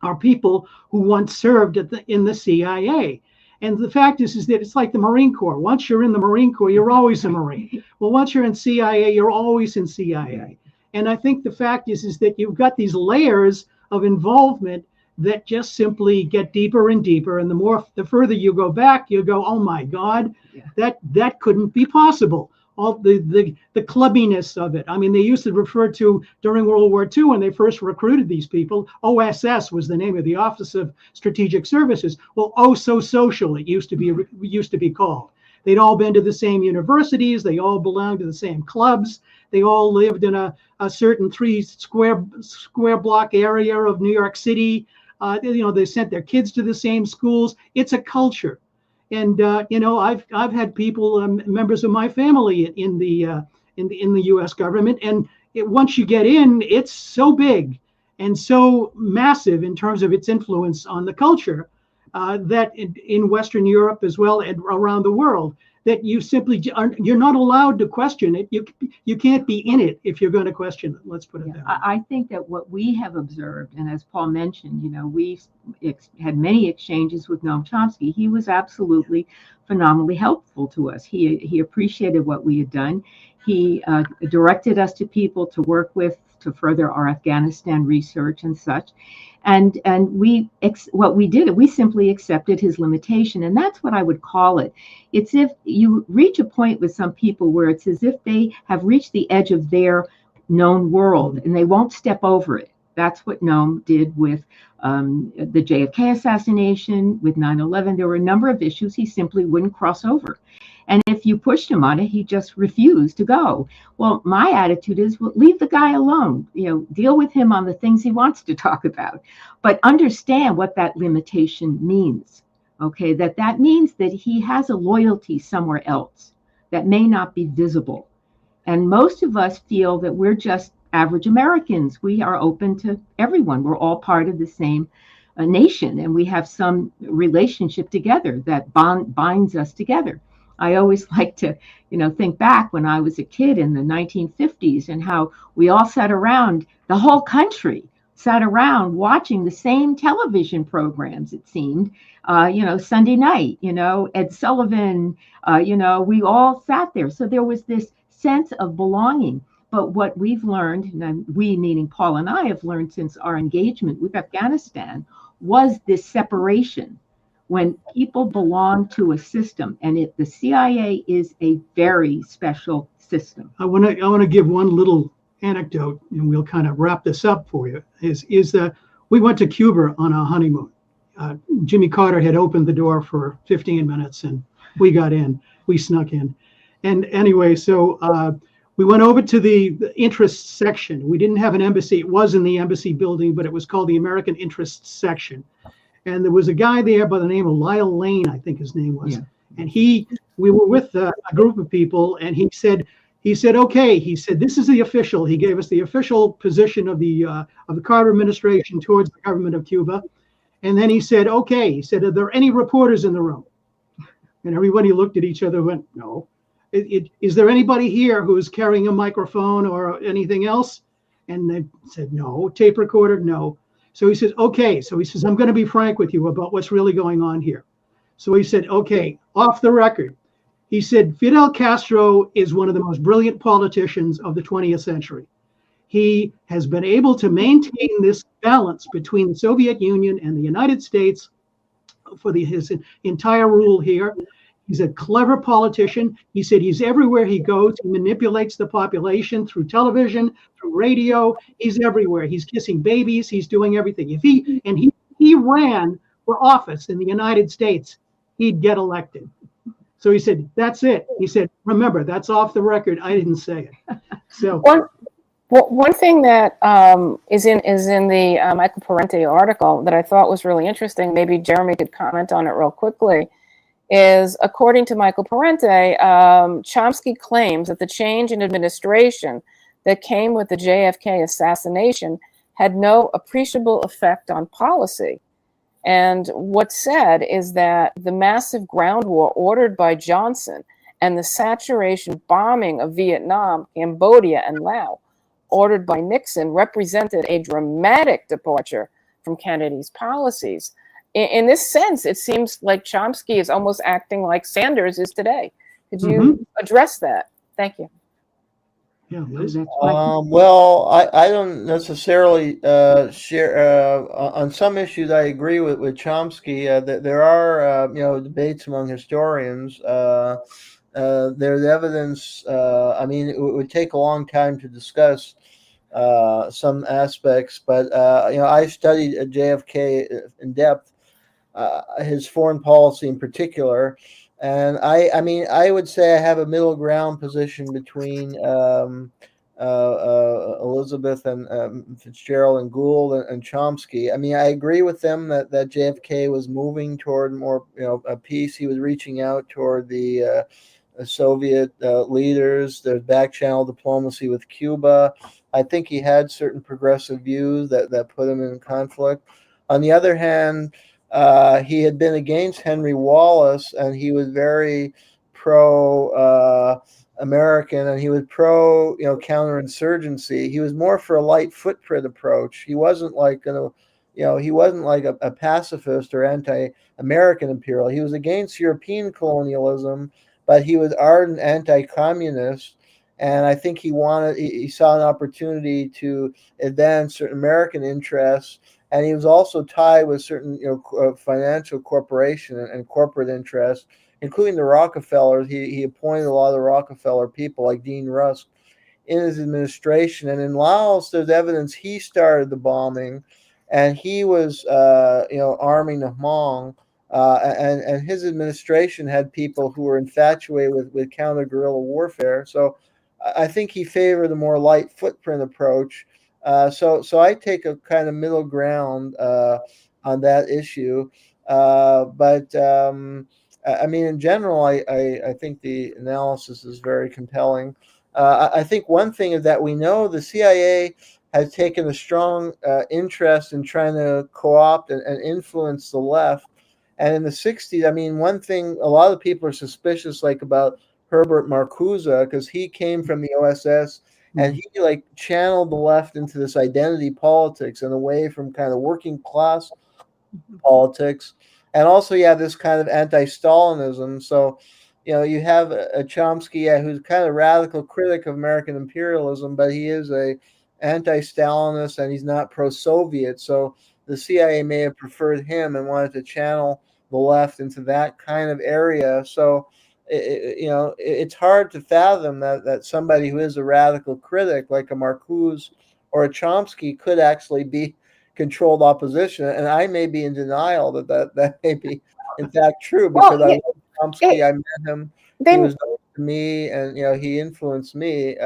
are people who once served in the CIA. And the fact is that it's like the Marine Corps. Once you're in the Marine Corps, you're always a Marine. Well, once you're in CIA, you're always in CIA. And I think the fact is that you've got these layers of involvement that just simply get deeper and deeper. And the further you go back, you go, oh my God, that couldn't be possible. All the clubbiness of it. I mean, they used to refer to, during World War II, when they first recruited these people, OSS was the name of the Office of Strategic Services. Well, oh so social it used to be called. They'd all been to the same universities. They all belonged to the same clubs. They all lived in a certain 3 square block area of New York City. You know, they sent their kids to the same schools. It's a culture. And you know, I've had people, members of my family, in the U.S. government, and once you get in, it's so big and so massive in terms of its influence on the culture that in Western Europe as well and around the world, that you simply aren't, you're not allowed to question it. You can't be in it if you're going to question it. Let's put it that way. I think that what we have observed, and as Paul mentioned, we had many exchanges with Noam Chomsky. He was absolutely phenomenally helpful to us. He appreciated what we had done. He directed us to people to work with to further our Afghanistan research and such. And what we did, we simply accepted his limitation. And that's what I would call it. It's if you reach a point with some people where it's as if they have reached the edge of their known world and they won't step over it. That's what Noam did with the JFK assassination, with 9/11. There were a number of issues he simply wouldn't cross over. And if you pushed him on it, he just refused to go. Well, my attitude is, well, leave the guy alone. Deal with him on the things he wants to talk about. But understand what that limitation means. Okay, that means that he has a loyalty somewhere else that may not be visible. And most of us feel that we're just average Americans. We are open to everyone. We're all part of the same nation, and we have some relationship together that binds us together. I always like to, think back when I was a kid in the 1950s and how we all sat around, the whole country sat around watching the same television programs, it seemed, Sunday night, Ed Sullivan, we all sat there. So there was this sense of belonging. But what we've learned, and we meaning Paul and I have learned since our engagement with Afghanistan, was this separation. When people belong to a system, and the CIA is a very special system. I want to give one little anecdote, and we'll kind of wrap this up for you. Is that we went to Cuba on a honeymoon. Jimmy Carter had opened the door for 15 minutes, and we got in. We snuck in, and anyway, so we went over to the interest section. We didn't have an embassy. It was in the embassy building, but it was called the American Interest section. And there was a guy there by the name of Lyle Lane, I think his name was. Yeah. And we were with a group of people, and he said, okay, he said, this is the official. He gave us the official position of the Carter administration towards the government of Cuba. And then he said, okay, he said, are there any reporters in the room? And everybody looked at each other and went, no. Is there anybody here who's carrying a microphone or anything else? And they said, no. Tape recorder, no. So he says, okay. So he says, I'm going to be frank with you about what's really going on here. So he said, okay, off the record. He said, Fidel Castro is one of the most brilliant politicians of the 20th century. He has been able to maintain this balance between the Soviet Union and the United States for his entire rule here. He's a clever politician. He said he's everywhere he goes. He manipulates the population through television, through radio. He's everywhere. He's kissing babies. He's doing everything. If he ran for office in the United States, he'd get elected. So he said, that's it. He said, remember, that's off the record. I didn't say it. So one thing that is in the Michael Parenti article that I thought was really interesting, maybe Jeremy could comment on it real quickly, is according to Michael Parenti, Chomsky claims that the change in administration that came with the JFK assassination had no appreciable effect on policy. And what's said is that the massive ground war ordered by Johnson and the saturation bombing of Vietnam, Cambodia, and Laos, ordered by Nixon, represented a dramatic departure from Kennedy's policies. In this sense, it seems like Chomsky is almost acting like Sanders is today. Could you address that? Thank you. Yeah, Liz? Well, I don't necessarily share on some issues. I agree with Chomsky. There are debates among historians. There's evidence. I mean, it would take a long time to discuss some aspects, but I studied JFK in depth, his foreign policy in particular. And I would say I have a middle ground position between Elizabeth and Fitzgerald and Gould and Chomsky. I mean, I agree with them that JFK was moving toward more, a peace. He was reaching out toward the Soviet leaders. There's back channel diplomacy with Cuba. I think he had certain progressive views that put him in conflict. On the other hand, he had been against Henry Wallace, and he was very American, and he was pro, counterinsurgency. He was more for a light footprint approach. He wasn't like he wasn't like a pacifist or anti-American imperial. He was against European colonialism, but he was ardent anti-communist. And I think he saw an opportunity to advance certain American interests. And he was also tied with certain, financial corporation and corporate interests, including the Rockefellers. He appointed a lot of the Rockefeller people like Dean Rusk in his administration. And in Laos, there's evidence he started the bombing, and he was, arming the Hmong. And his administration had people who were infatuated with counter-guerrilla warfare. So I think he favored a more light footprint approach. So I take a kind of middle ground on that issue. But I mean, in general, I think the analysis is very compelling. I think one thing is that we know the CIA has taken a strong interest in trying to co-opt and influence the left. And in the 60s, I mean, one thing a lot of people are suspicious about Herbert Marcuse, because he came from the OSS, and he channeled the left into this identity politics and away from kind of working class politics. And also, this kind of anti-Stalinism. So, you have a Chomsky who's kind of radical critic of American imperialism, but he is a anti-Stalinist and he's not pro-Soviet. So the CIA may have preferred him and wanted to channel the left into that kind of area. So, it's hard to fathom that somebody who is a radical critic like a Marcuse or a Chomsky could actually be controlled opposition. And I may be in denial that may be in fact true, because I love Chomsky. I met him. He was nice to me, and he influenced me.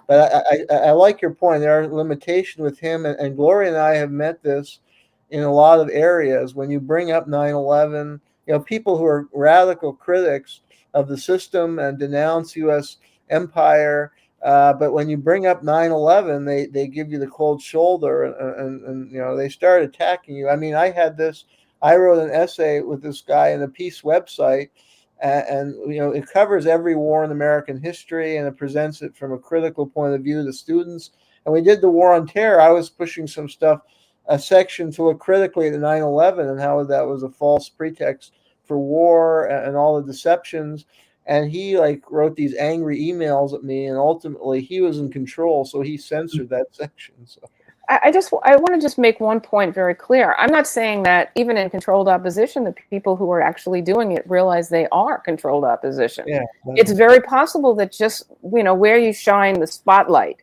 But I like your point. There are limitations with him, and Gloria and I have met this in a lot of areas. When you bring up 9/11, people who are radical critics of the system and denounce U.S. empire, but when you bring up 9/11, they give you the cold shoulder, and they start attacking you. I mean, I wrote an essay with this guy in a Peace website, and it covers every war in American history, and it presents it from a critical point of view to students. And we did the war on terror. I was pushing some stuff, a section to look critically at 9/11 and how that was a false pretext for war and all the deceptions. And he wrote these angry emails at me, and ultimately he was in control, so he censored that section. So I want to just make one point very clear. I'm not saying that even in controlled opposition, the people who are actually doing it realize they are controlled opposition. Yeah, it's very possible that just where you shine the spotlight,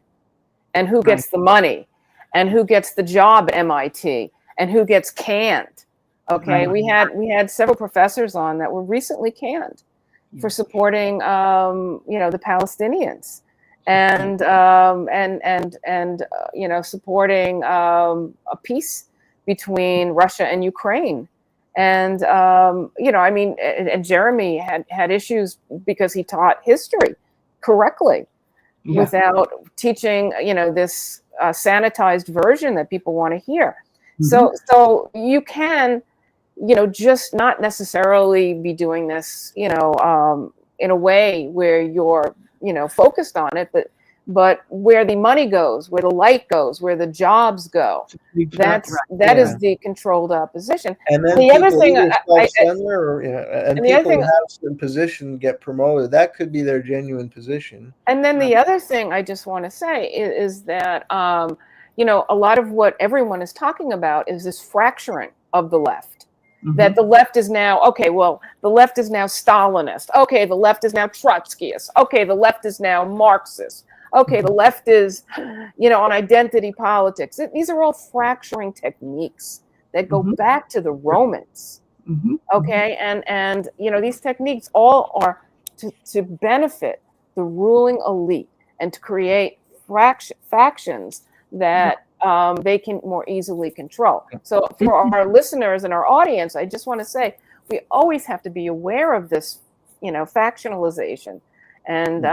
and who gets the money, and who gets the job at MIT, and who gets canned. Okay, we had several professors on that were recently canned for supporting the Palestinians, and supporting a peace between Russia and Ukraine. And and Jayme had issues because he taught history correctly without teaching this sanitized version that people want to hear. So you can just not necessarily be doing this, in a way where you're, focused on it, but where the money goes, where the light goes, where the jobs go, that is the controlled opposition. And then the other thing, and people who have some position get promoted. That could be their genuine position. And then the other thing I just want to say is that, a lot of what everyone is talking about is this fracturing of the left. That the left is now, the left is now Stalinist. Okay, the left is now Trotskyist. Okay, the left is now Marxist. Okay, the left is, on identity politics. These are all fracturing techniques that go back to the Romans. Okay, and these techniques all are to benefit the ruling elite and to create factions that they can more easily control. So for our listeners and our audience, I just want to say we always have to be aware of this, factionalization and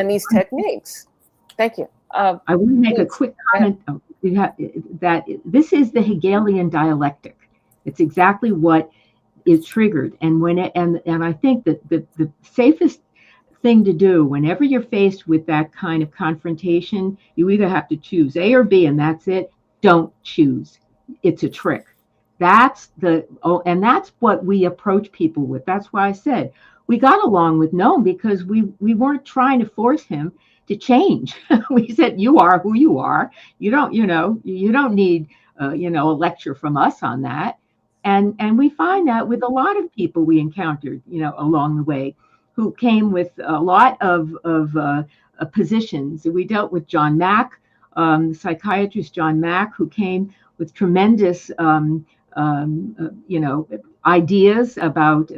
these techniques. Thank you. I want to make a quick comment that this is the Hegelian dialectic. It's exactly what is triggered. And and I think that the safest thing to do whenever you're faced with that kind of confrontation, you either have to choose A or B, and that's it. Don't choose. It's a trick. And that's what we approach people with. That's why I said we got along with Noam, because we weren't trying to force him to change. We said, you are who you are. You don't need a lecture from us on that. And we find that with a lot of people we encountered, along the way, who came with a lot of positions. We dealt with John Mack, the psychiatrist John Mack, who came with tremendous, ideas about,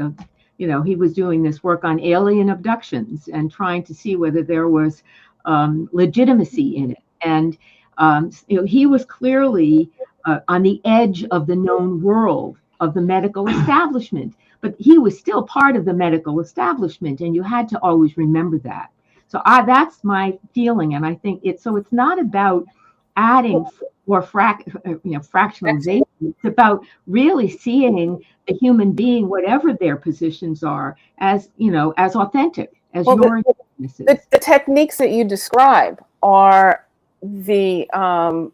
he was doing this work on alien abductions and trying to see whether there was legitimacy in it. And he was clearly on the edge of the known world of the medical establishment, but he was still part of the medical establishment, and you had to always remember that. So that's my feeling, and I think it's not about adding or fractionalization. It's about really seeing the human being, whatever their positions are, as as authentic as your the techniques that you describe are the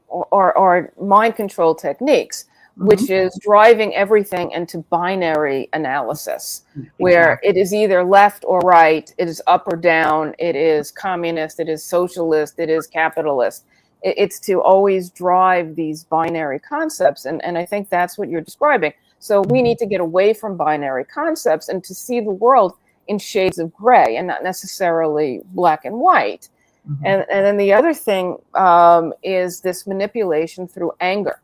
or mind control techniques, which is driving everything into binary analysis, where it is either left or right, it is up or down, it is communist, it is socialist, it is capitalist. It's to always drive these binary concepts. And I think that's what you're describing. So we need to get away from binary concepts and to see the world in shades of gray and not necessarily black and white. And then the other thing is this manipulation through anger,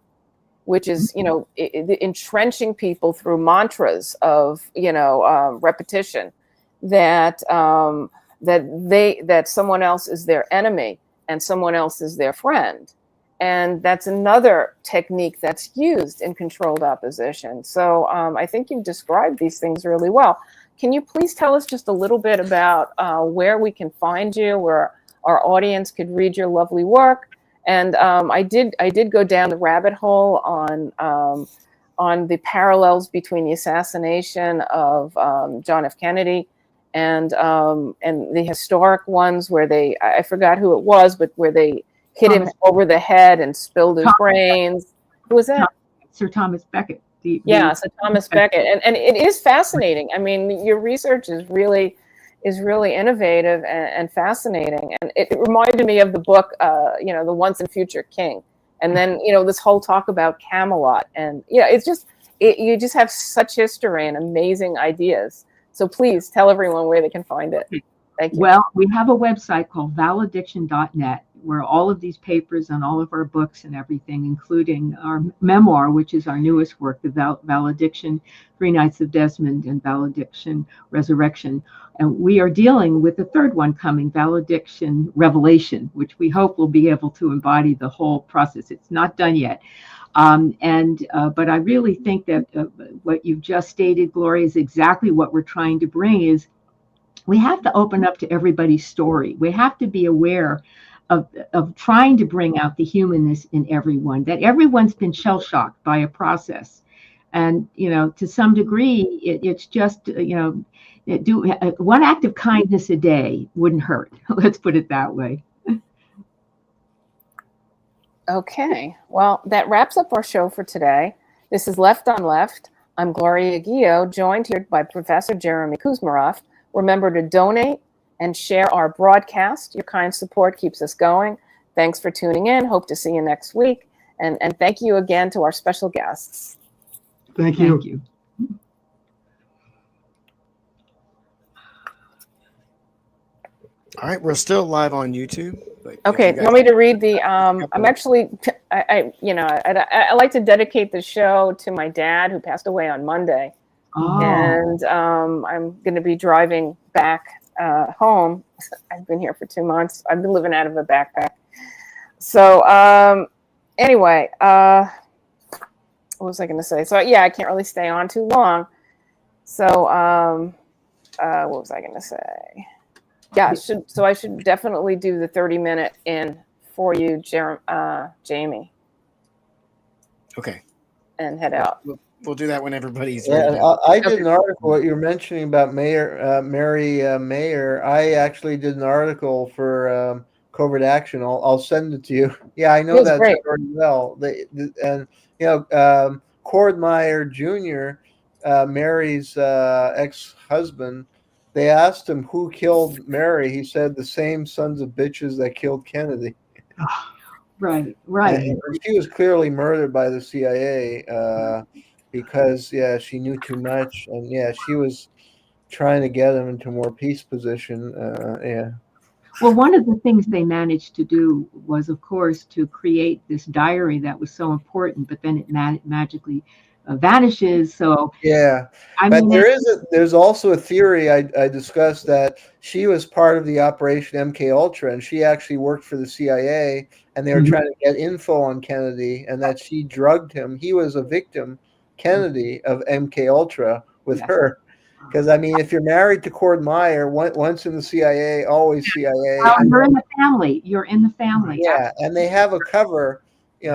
which is, entrenching people through mantras of, repetition that that someone else is their enemy and someone else is their friend. And that's another technique that's used in controlled opposition. So I think you've described these things really well. Can you please tell us just a little bit about where we can find you, where our audience could read your lovely work? And I did go down the rabbit hole on the parallels between the assassination of John F. Kennedy and the historic ones where I forgot who it was, but where they hit him over the head and spilled his brains. Who was that? Sir Thomas Becket. So Thomas Becket. And it is fascinating. I mean, your research is really innovative and fascinating. And it reminded me of the book, The Once and Future King. And then, this whole talk about Camelot. And, it's just, you just have such history and amazing ideas. So please tell everyone where they can find it. Thank you. Well, we have a website called valediction.net, where all of these papers and all of our books and everything, including our memoir, which is our newest work, the Valediction, 3 Nights of Desmond, and Valediction, Resurrection. And we are dealing with the third one coming, Valediction, Revelation, which we hope will be able to embody the whole process. It's not done yet. But I really think that what you've just stated, Gloria, is exactly what we're trying to bring. Is we have to open up to everybody's story. We have to be aware of trying to bring out the humanness in everyone, that everyone's been shell-shocked by a process. And, to some degree, it's just, one act of kindness a day wouldn't hurt. Let's put it that way. Okay. Well, that wraps up our show for today. This is Left on Left. I'm Gloria Guillo, joined here by Professor Jayme Kuzmarov. Remember to donate and share our broadcast. Your kind support keeps us going. Thanks for tuning in. Hope to see you next week. And thank you again to our special guests. Thank you. Thank you. All right, we're still live on YouTube. Okay, you want me to read the? I'm actually, I like to dedicate the show to my dad who passed away on Monday, and I'm going to be driving back home. I've been here for 2 months. I've been living out of a backpack. So anyway, what was I going to say? So yeah, I can't really stay on too long. So what was I going to say? Yeah, I should definitely do the 30-minute in for you, Jayme. Okay. And head out. We'll do that when everybody's Yeah, ready. and To I did an article. What you're mentioning about Mary Mayer, I actually did an article for Covert Action. I'll send it to you. Yeah, I know It was that great. story well. And Cord Meyer Jr., Mary's ex-husband, they asked him who killed Mary. He said the same sons of bitches that killed Kennedy. Right. And she was clearly murdered by the CIA because, she knew too much. And, she was trying to get him into a more peace position. Well, one of the things they managed to do was, of course, to create this diary that was so important, but then it magically vanishes. So, Yeah, I but mean, there's also a theory I discussed that she was part of the Operation MK Ultra, and she actually worked for the CIA, and they were trying to get info on Kennedy, and that she drugged him. He was a victim, Kennedy, of MK Ultra with her. Because I mean, if you're married to Cord Meyer, once in the CIA, always CIA. well, you're in the family. You're in the family. Yeah, and they have a cover,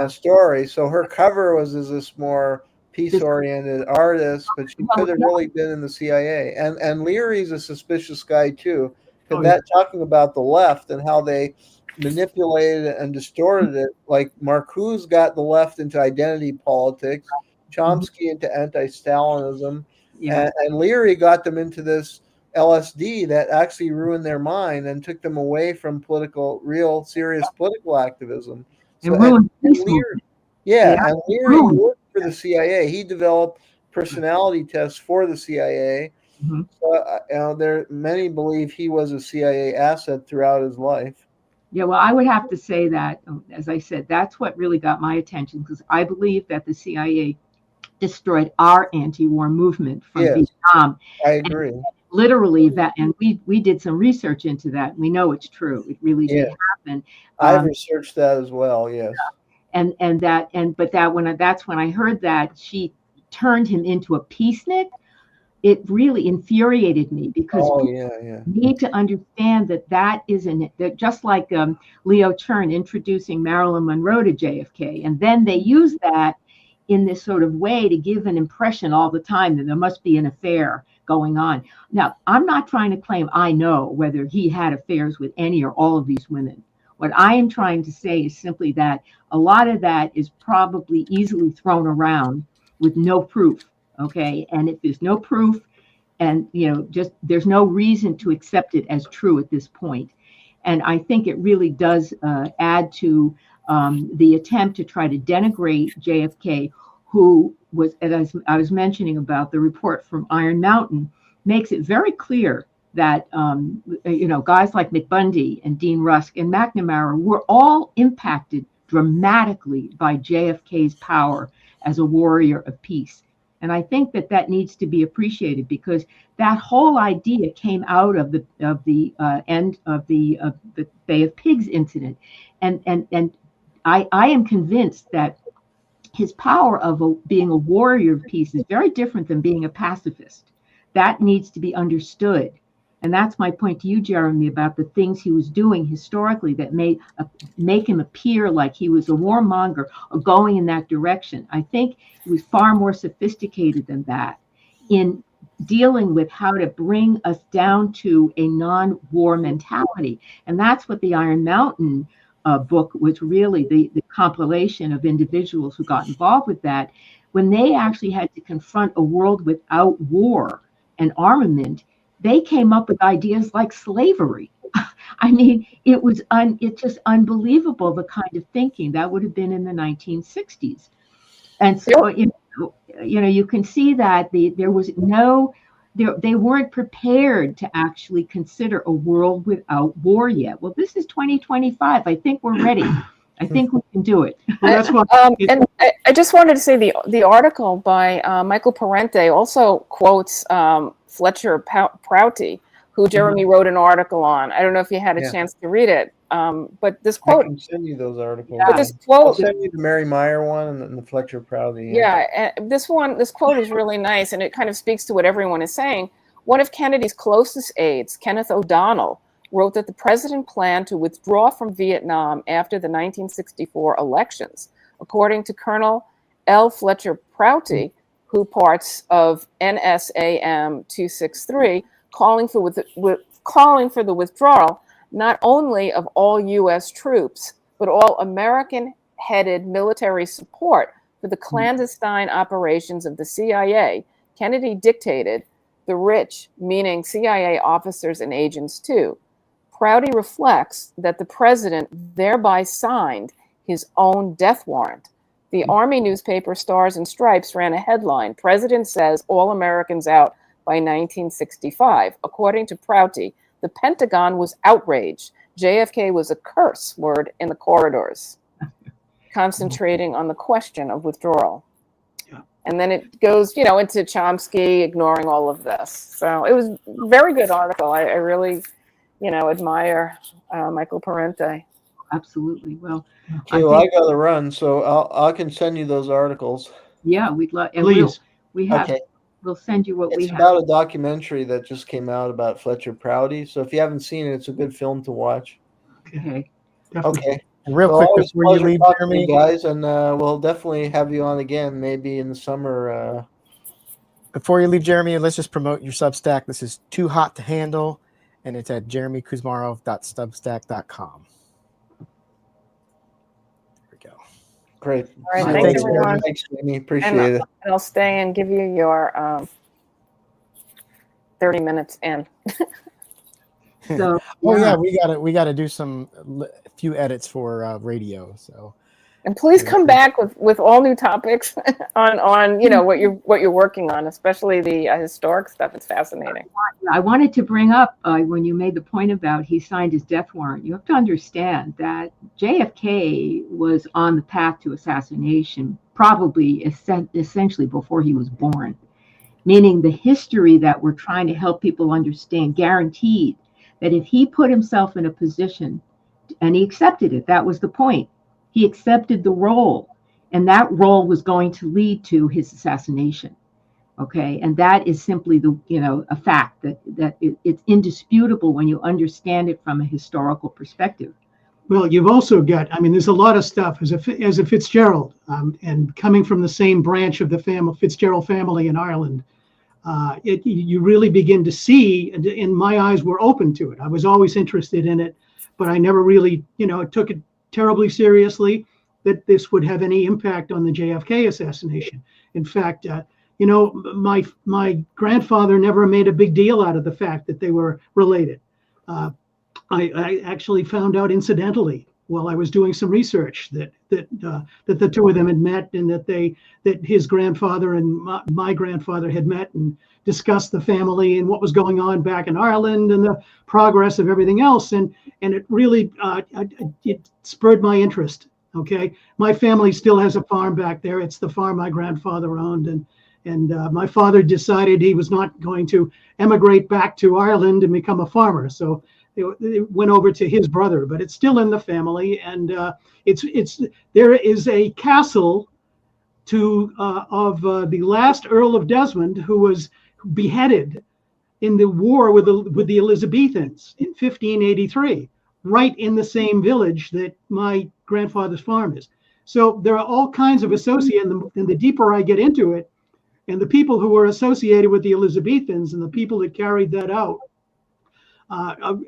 story. So her cover was as this more peace-oriented artist, but she could have really been in the CIA. And Leary's a suspicious guy too, because that talking about the left and how they manipulated it and distorted it. Like Marcuse got the left into identity politics, Chomsky into anti-Stalinism, and Leary got them into this LSD that actually ruined their mind and took them away from real serious political activism. So, and Leary, and Leary worked for the CIA. He developed personality tests for the CIA. So, many believe he was a CIA asset throughout his life. Yeah, well, I would have to say that, as I said, that's what really got my attention, because I believe that the CIA destroyed our anti-war movement from Vietnam. I agree. And literally that, and we did some research into that. We know it's true. It really did happen. I've researched that as well. Yes. That's when I heard that she turned him into a peacenik. It really infuriated me, because you need to understand that isn't that just like Leo Chern introducing Marilyn Monroe to JFK, and then they use that in this sort of way to give an impression all the time that there must be an affair going on. Now, I'm not trying to claim I know whether he had affairs with any or all of these women. What I am trying to say is simply that a lot of that is probably easily thrown around with no proof. Okay. And if there's no proof, and just there's no reason to accept it as true at this point. And I think it really does add to the attempt to try to denigrate JFK, who was, as I was mentioning about the report from Iron Mountain, makes it very clear that guys like McBundy and Dean Rusk and McNamara were all impacted dramatically by JFK's power as a warrior of peace. And I think that needs to be appreciated, because that whole idea came out of the end of the Bay of Pigs incident, and I am convinced that his power of being a warrior of peace is very different than being a pacifist. That needs to be understood. And that's my point to you, Jeremy, about the things he was doing historically that make him appear like he was a warmonger or going in that direction. I think he was far more sophisticated than that in dealing with how to bring us down to a non-war mentality. And that's what the Iron Mountain book was really, the compilation of individuals who got involved with that. When they actually had to confront a world without war and armament, they came up with ideas like slavery. I mean, it's just unbelievable, the kind of thinking that would have been in the 1960s. And so, you can see that there was they weren't prepared to actually consider a world without war yet. Well, this is 2025. I think we're ready. I think we can do it. Well, that's what. And I just wanted to say the article by Michael Parenti also quotes Fletcher Prouty, who Jeremy wrote an article on. I don't know if you had a chance to read it, but this quote. I can send you those articles. But this quote. I'll send you the Mary Meyer one and the Fletcher Prouty. Yeah, and this quote is really nice, and it kind of speaks to what everyone is saying. One of Kennedy's closest aides, Kenneth O'Donnell, wrote that the president planned to withdraw from Vietnam after the 1964 elections. According to Colonel L. Fletcher Prouty, who parts of NSAM 263 calling for the withdrawal not only of all U.S. troops, but all American-headed military support for the clandestine operations of the CIA. Kennedy dictated the rich, meaning CIA officers and agents too. Prouty reflects that the president thereby signed his own death warrant. The Army newspaper Stars and Stripes ran a headline, "President says all Americans out by 1965. According to Prouty, the Pentagon was outraged. JFK was a curse word in the corridors, concentrating on the question of withdrawal." And then it goes, into Chomsky ignoring all of this. So it was a very good article. I really, admire Michael Parenti. Absolutely. Well, okay, I got to run, so I can send you those articles. Yeah, we'd love. And Please. We'll send you what we have. It's about a documentary that just came out about Fletcher Prouty. So if you haven't seen it, it's a good film to watch. Okay. Definitely. Okay. And real quick before you leave, Jayme, guys, and we'll definitely have you on again, maybe in the summer. Before you leave, Jayme, let's just promote your Substack. This is Too Hot to Handle, and it's at Jaymekuzmarov.substack.com. There we go. Great. All right, thanks everyone. Thanks, Jayme. Appreciate it. I'll stay and give you your 30 minutes in. So, we gotta do some few edits for radio. So, and please come back with all new topics on what you're working on, especially the historic stuff. It's fascinating. I wanted to bring up when you made the point about he signed his death warrant. You have to understand that JFK was on the path to assassination, probably essentially before he was born. Meaning the history that we're trying to help people understand guaranteed that if he put himself in a position, and he accepted it, that was the point. He accepted the role, and that role was going to lead to his assassination. Okay, and that is simply a fact that it's indisputable when you understand it from a historical perspective. Well, you've also got, there's a lot of stuff as a Fitzgerald, and coming from the same branch of the Fitzgerald family in Ireland. You really begin to see, and my eyes were open to it. I was always interested in it, but I never really, took it terribly seriously that this would have any impact on the JFK assassination. In fact, my grandfather never made a big deal out of the fact that they were related. I actually found out incidentally while I was doing some research that the two of them had met, and that his grandfather and my grandfather had met and discussed the family and what was going on back in Ireland and the progress of everything else, and it really it spurred my interest. Okay, my family still has a farm back there. It's the farm my grandfather owned, and my father decided he was not going to emigrate back to Ireland and become a farmer, so it went over to his brother, but it's still in the family, and there is a castle of the last Earl of Desmond, who was beheaded in the war with the Elizabethans in 1583, right in the same village that my grandfather's farm is. So there are all kinds of associated, and the deeper I get into it, and the people who were associated with the Elizabethans and the people that carried that out,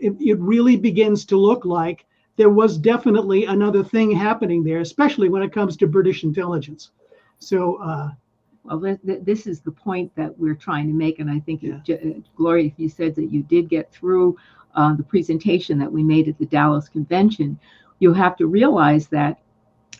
it really begins to look like there was definitely another thing happening there, especially when it comes to British intelligence. So, well, this is the point that we're trying to make, and I think, Gloria, if you said that you did get through the presentation that we made at the Dallas convention, you have to realize that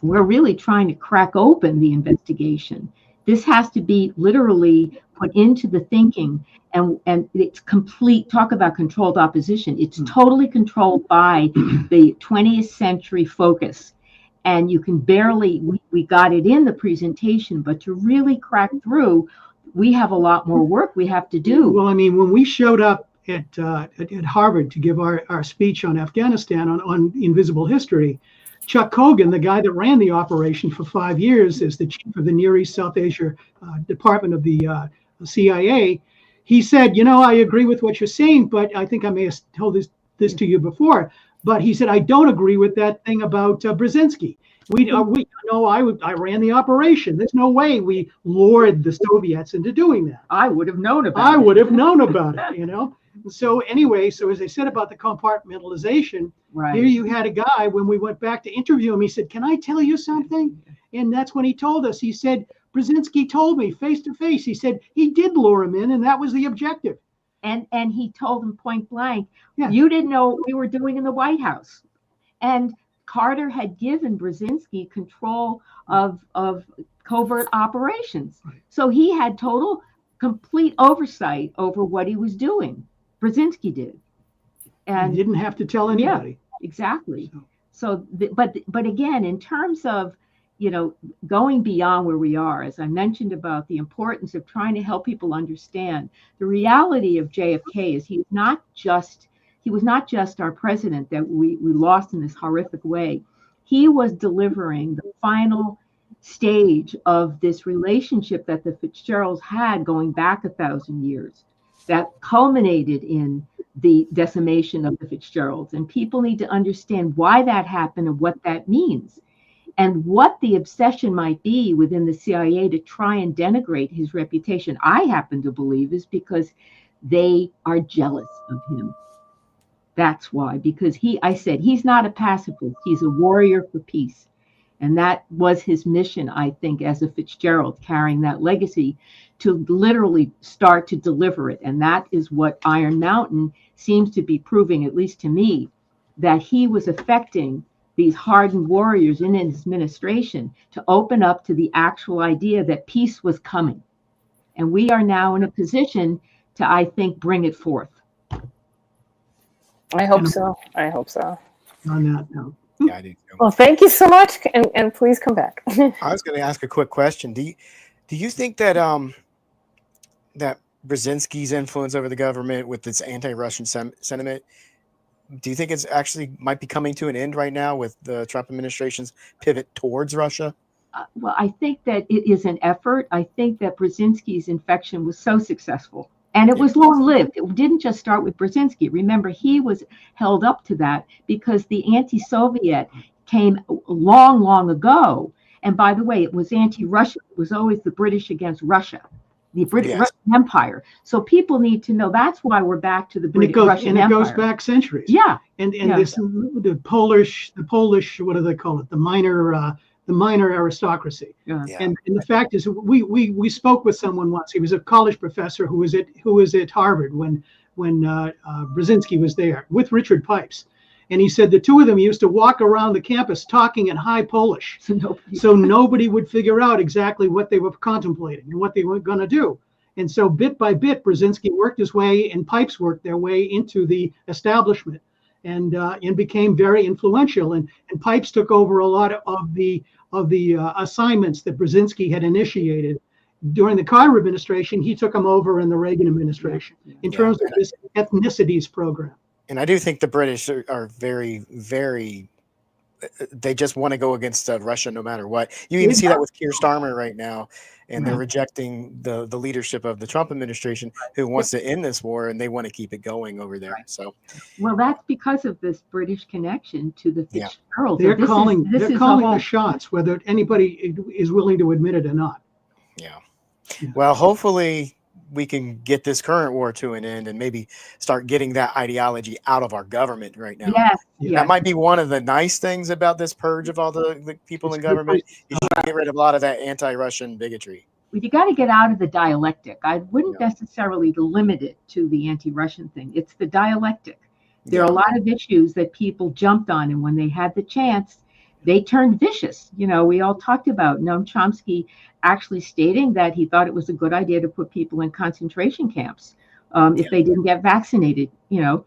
we're really trying to crack open the investigation. This has to be literally put into the thinking, and it's complete. Talk about controlled opposition. It's totally controlled by the 20th century focus. And you can barely, we got it in the presentation, but to really crack through, we have a lot more work we have to do. Well, when we showed up at Harvard to give our speech on Afghanistan on invisible history, Chuck Cogan, the guy that ran the operation for 5 years as the chief of the Near East South Asia department of the CIA, he said, I agree with what you're saying, but I think I may have told this to you before, But he said, I don't agree with that thing about Brzezinski. I ran the operation. There's no way we lured the Soviets into doing that. I would have known about I it. would have known about it. So anyway, so as I said about the compartmentalization, Right. here you had a guy, when we went back to interview him, he said, can I tell you something? And that's when he told us. He said, Brzezinski told me face to face. He said he did lure him in, and that was the objective. And he told him point blank, Yeah. you didn't know what we were doing in the White House. And Carter had given Brzezinski control of covert operations. Right. So he had complete oversight over what he was doing. Brzezinski did. And he didn't have to tell anybody. Yeah, exactly. But again, in terms of, going beyond where we are, as I mentioned about the importance of trying to help people understand the reality of JFK is he was not just our president that we lost in this horrific way. He was delivering the final stage of this relationship that the Fitzgeralds had going back 1,000 years that culminated in the decimation of the Fitzgeralds. And people need to understand why that happened and what that means, and what the obsession might be within the CIA to try and denigrate his reputation. I happen to believe is because they are jealous of him. That's why, because I said he's not a pacifist, he's a warrior for peace. And that was his mission, I think, as a Fitzgerald, carrying that legacy to literally start to deliver it. And that is what Iron Mountain seems to be proving, at least to me, that he was affecting these hardened warriors in his administration to open up to the actual idea that peace was coming. And we are now in a position to, I think, bring it forth. I hope so. I hope so. On that note. Yeah, I do too. Well, thank you so much, and please come back. I was going to ask a quick question. Do you think that that Brzezinski's influence over the government with this anti-Russian sentiment, do you think it's actually might be coming to an end right now with the Trump administration's pivot towards Russia? Well, I think that it is an effort. I think that Brzezinski's infection was so successful. And it was long-lived. It didn't just start with Brzezinski. Remember, he was held up to that because the anti-Soviet came long, long ago. And by the way, it was anti-Russia. It was always the British against Russia, the British Russian Empire. So people need to know that's why we're back to the British Russian Empire. And it goes back centuries. Yeah. And this the Polish, what do they call it? The minor aristocracy. Yeah. And the fact is, we spoke with someone once. He was a college professor who was at Harvard when Brzezinski was there with Richard Pipes, and he said the two of them used to walk around the campus talking in high Polish, so nobody would figure out exactly what they were contemplating and what they were going to do. And so bit by bit, Brzezinski worked his way, and Pipes worked their way into the establishment, and became very influential. And Pipes took over a lot of the assignments that Brzezinski had initiated during the Carter administration. He took them over in the Reagan administration in terms of this ethnicities program. And I do think the British are very, very, they just want to go against Russia no matter what. You even see that with Keir Starmer right now, and they're rejecting the leadership of the Trump administration, who wants to end this war, and they want to keep it going over there. So, well, that's because of this British connection to the Fitzgerald. They're calling the shots, whether anybody is willing to admit it or not. Yeah. Well, hopefully we can get this current war to an end and maybe start getting that ideology out of our government right now. Yes. That might be one of the nice things about this purge of all the people in government. You should get rid of a lot of that anti-Russian bigotry. Well, you got to get out of the dialectic. I wouldn't necessarily limit it to the anti-Russian thing. It's the dialectic. There are a lot of issues that people jumped on, and when they had the chance, they turned vicious. We all talked about Noam Chomsky actually stating that he thought it was a good idea to put people in concentration camps if they didn't get vaccinated. I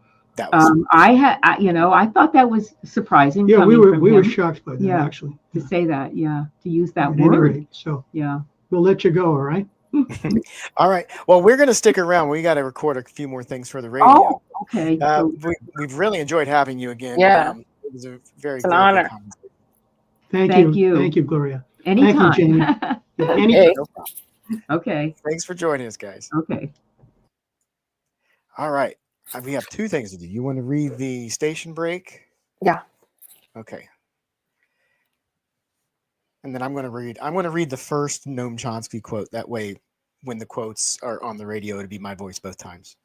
thought that was surprising. Yeah, we were shocked by that actually. To say that, to use that At word. any rate, so we'll let you go. All right. All right. Well, we're going to stick around. We got to record a few more things for the radio. Oh, okay. We've really enjoyed having you again. Yeah. It was it's an honor. Thank you. Thank you, Gloria. Anytime. Thank you, Jayme. Anytime. Okay. Thanks for joining us, guys. Okay. All right. We have two things to do. You want to read the station break? Yeah. Okay. And then I'm going to read the first Noam Chomsky quote. That way, when the quotes are on the radio, it'll be my voice both times.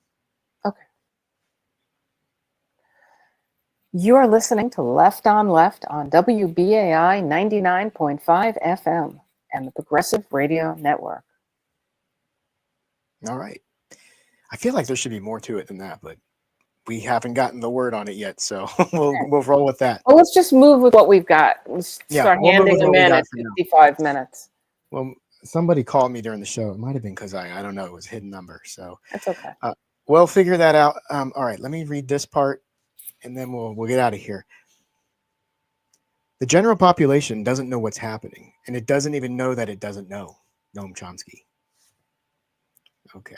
Okay. You are listening to Left on Left on WBAI 99.5 FM and the Progressive Radio Network. All right. I feel like there should be more to it than that, but we haven't gotten the word on it yet, so we'll roll with that. Well, let's just move with what we've got. Let's start handing them in at 55 minutes. Well, somebody called me during the show. It might have been because I don't know. It was a hidden number, so that's okay. We'll figure that out. All right, let me read this part, and then we'll get out of here. The general population doesn't know what's happening, and it doesn't even know that it doesn't know. Noam Chomsky. Okay,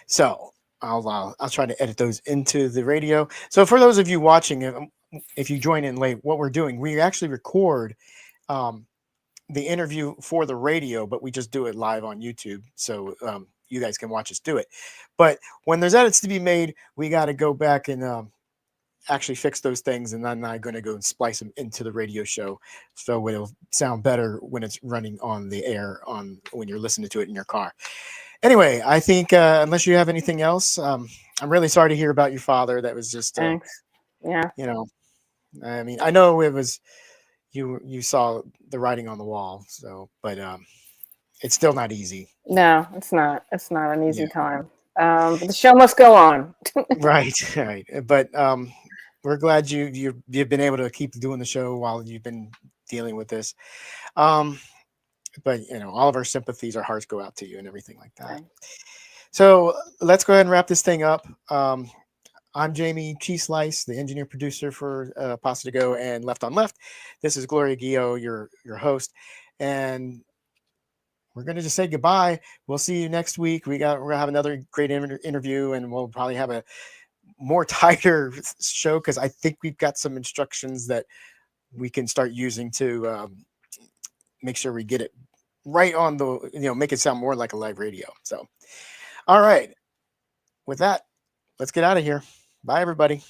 so I'll try to edit those into the radio. So for those of you watching, if you join in late, what we're doing, we actually record the interview for the radio, but we just do it live on YouTube. So you guys can watch us do it. But when there's edits to be made, we got to go back and actually fix those things. And then I'm going to go and splice them into the radio show. So it'll sound better when it's running on the air when you're listening to it in your car. Anyway, I think unless you have anything else, I'm really sorry to hear about your father. That was just, thanks. Yeah. I mean, I know it was, you saw the writing on the wall. So, but it's still not easy. No, it's not. It's not an easy time. But the show must go on. Right. But we're glad you've been able to keep doing the show while you've been dealing with this. But all of our sympathies, our hearts go out to you and everything like that. Okay. So let's go ahead and wrap this thing up. I'm Jayme CheeseSlice, the engineer producer for Pasta to Go and Left on Left. This is Gloria Guillo, your host, and we're gonna just say goodbye. We'll see you next week. We're gonna have another great interview, and we'll probably have a more tighter show because I think we've got some instructions that we can start using to make sure we get it right on the, make it sound more like a live radio. So, all right. With that, let's get out of here. Bye, everybody.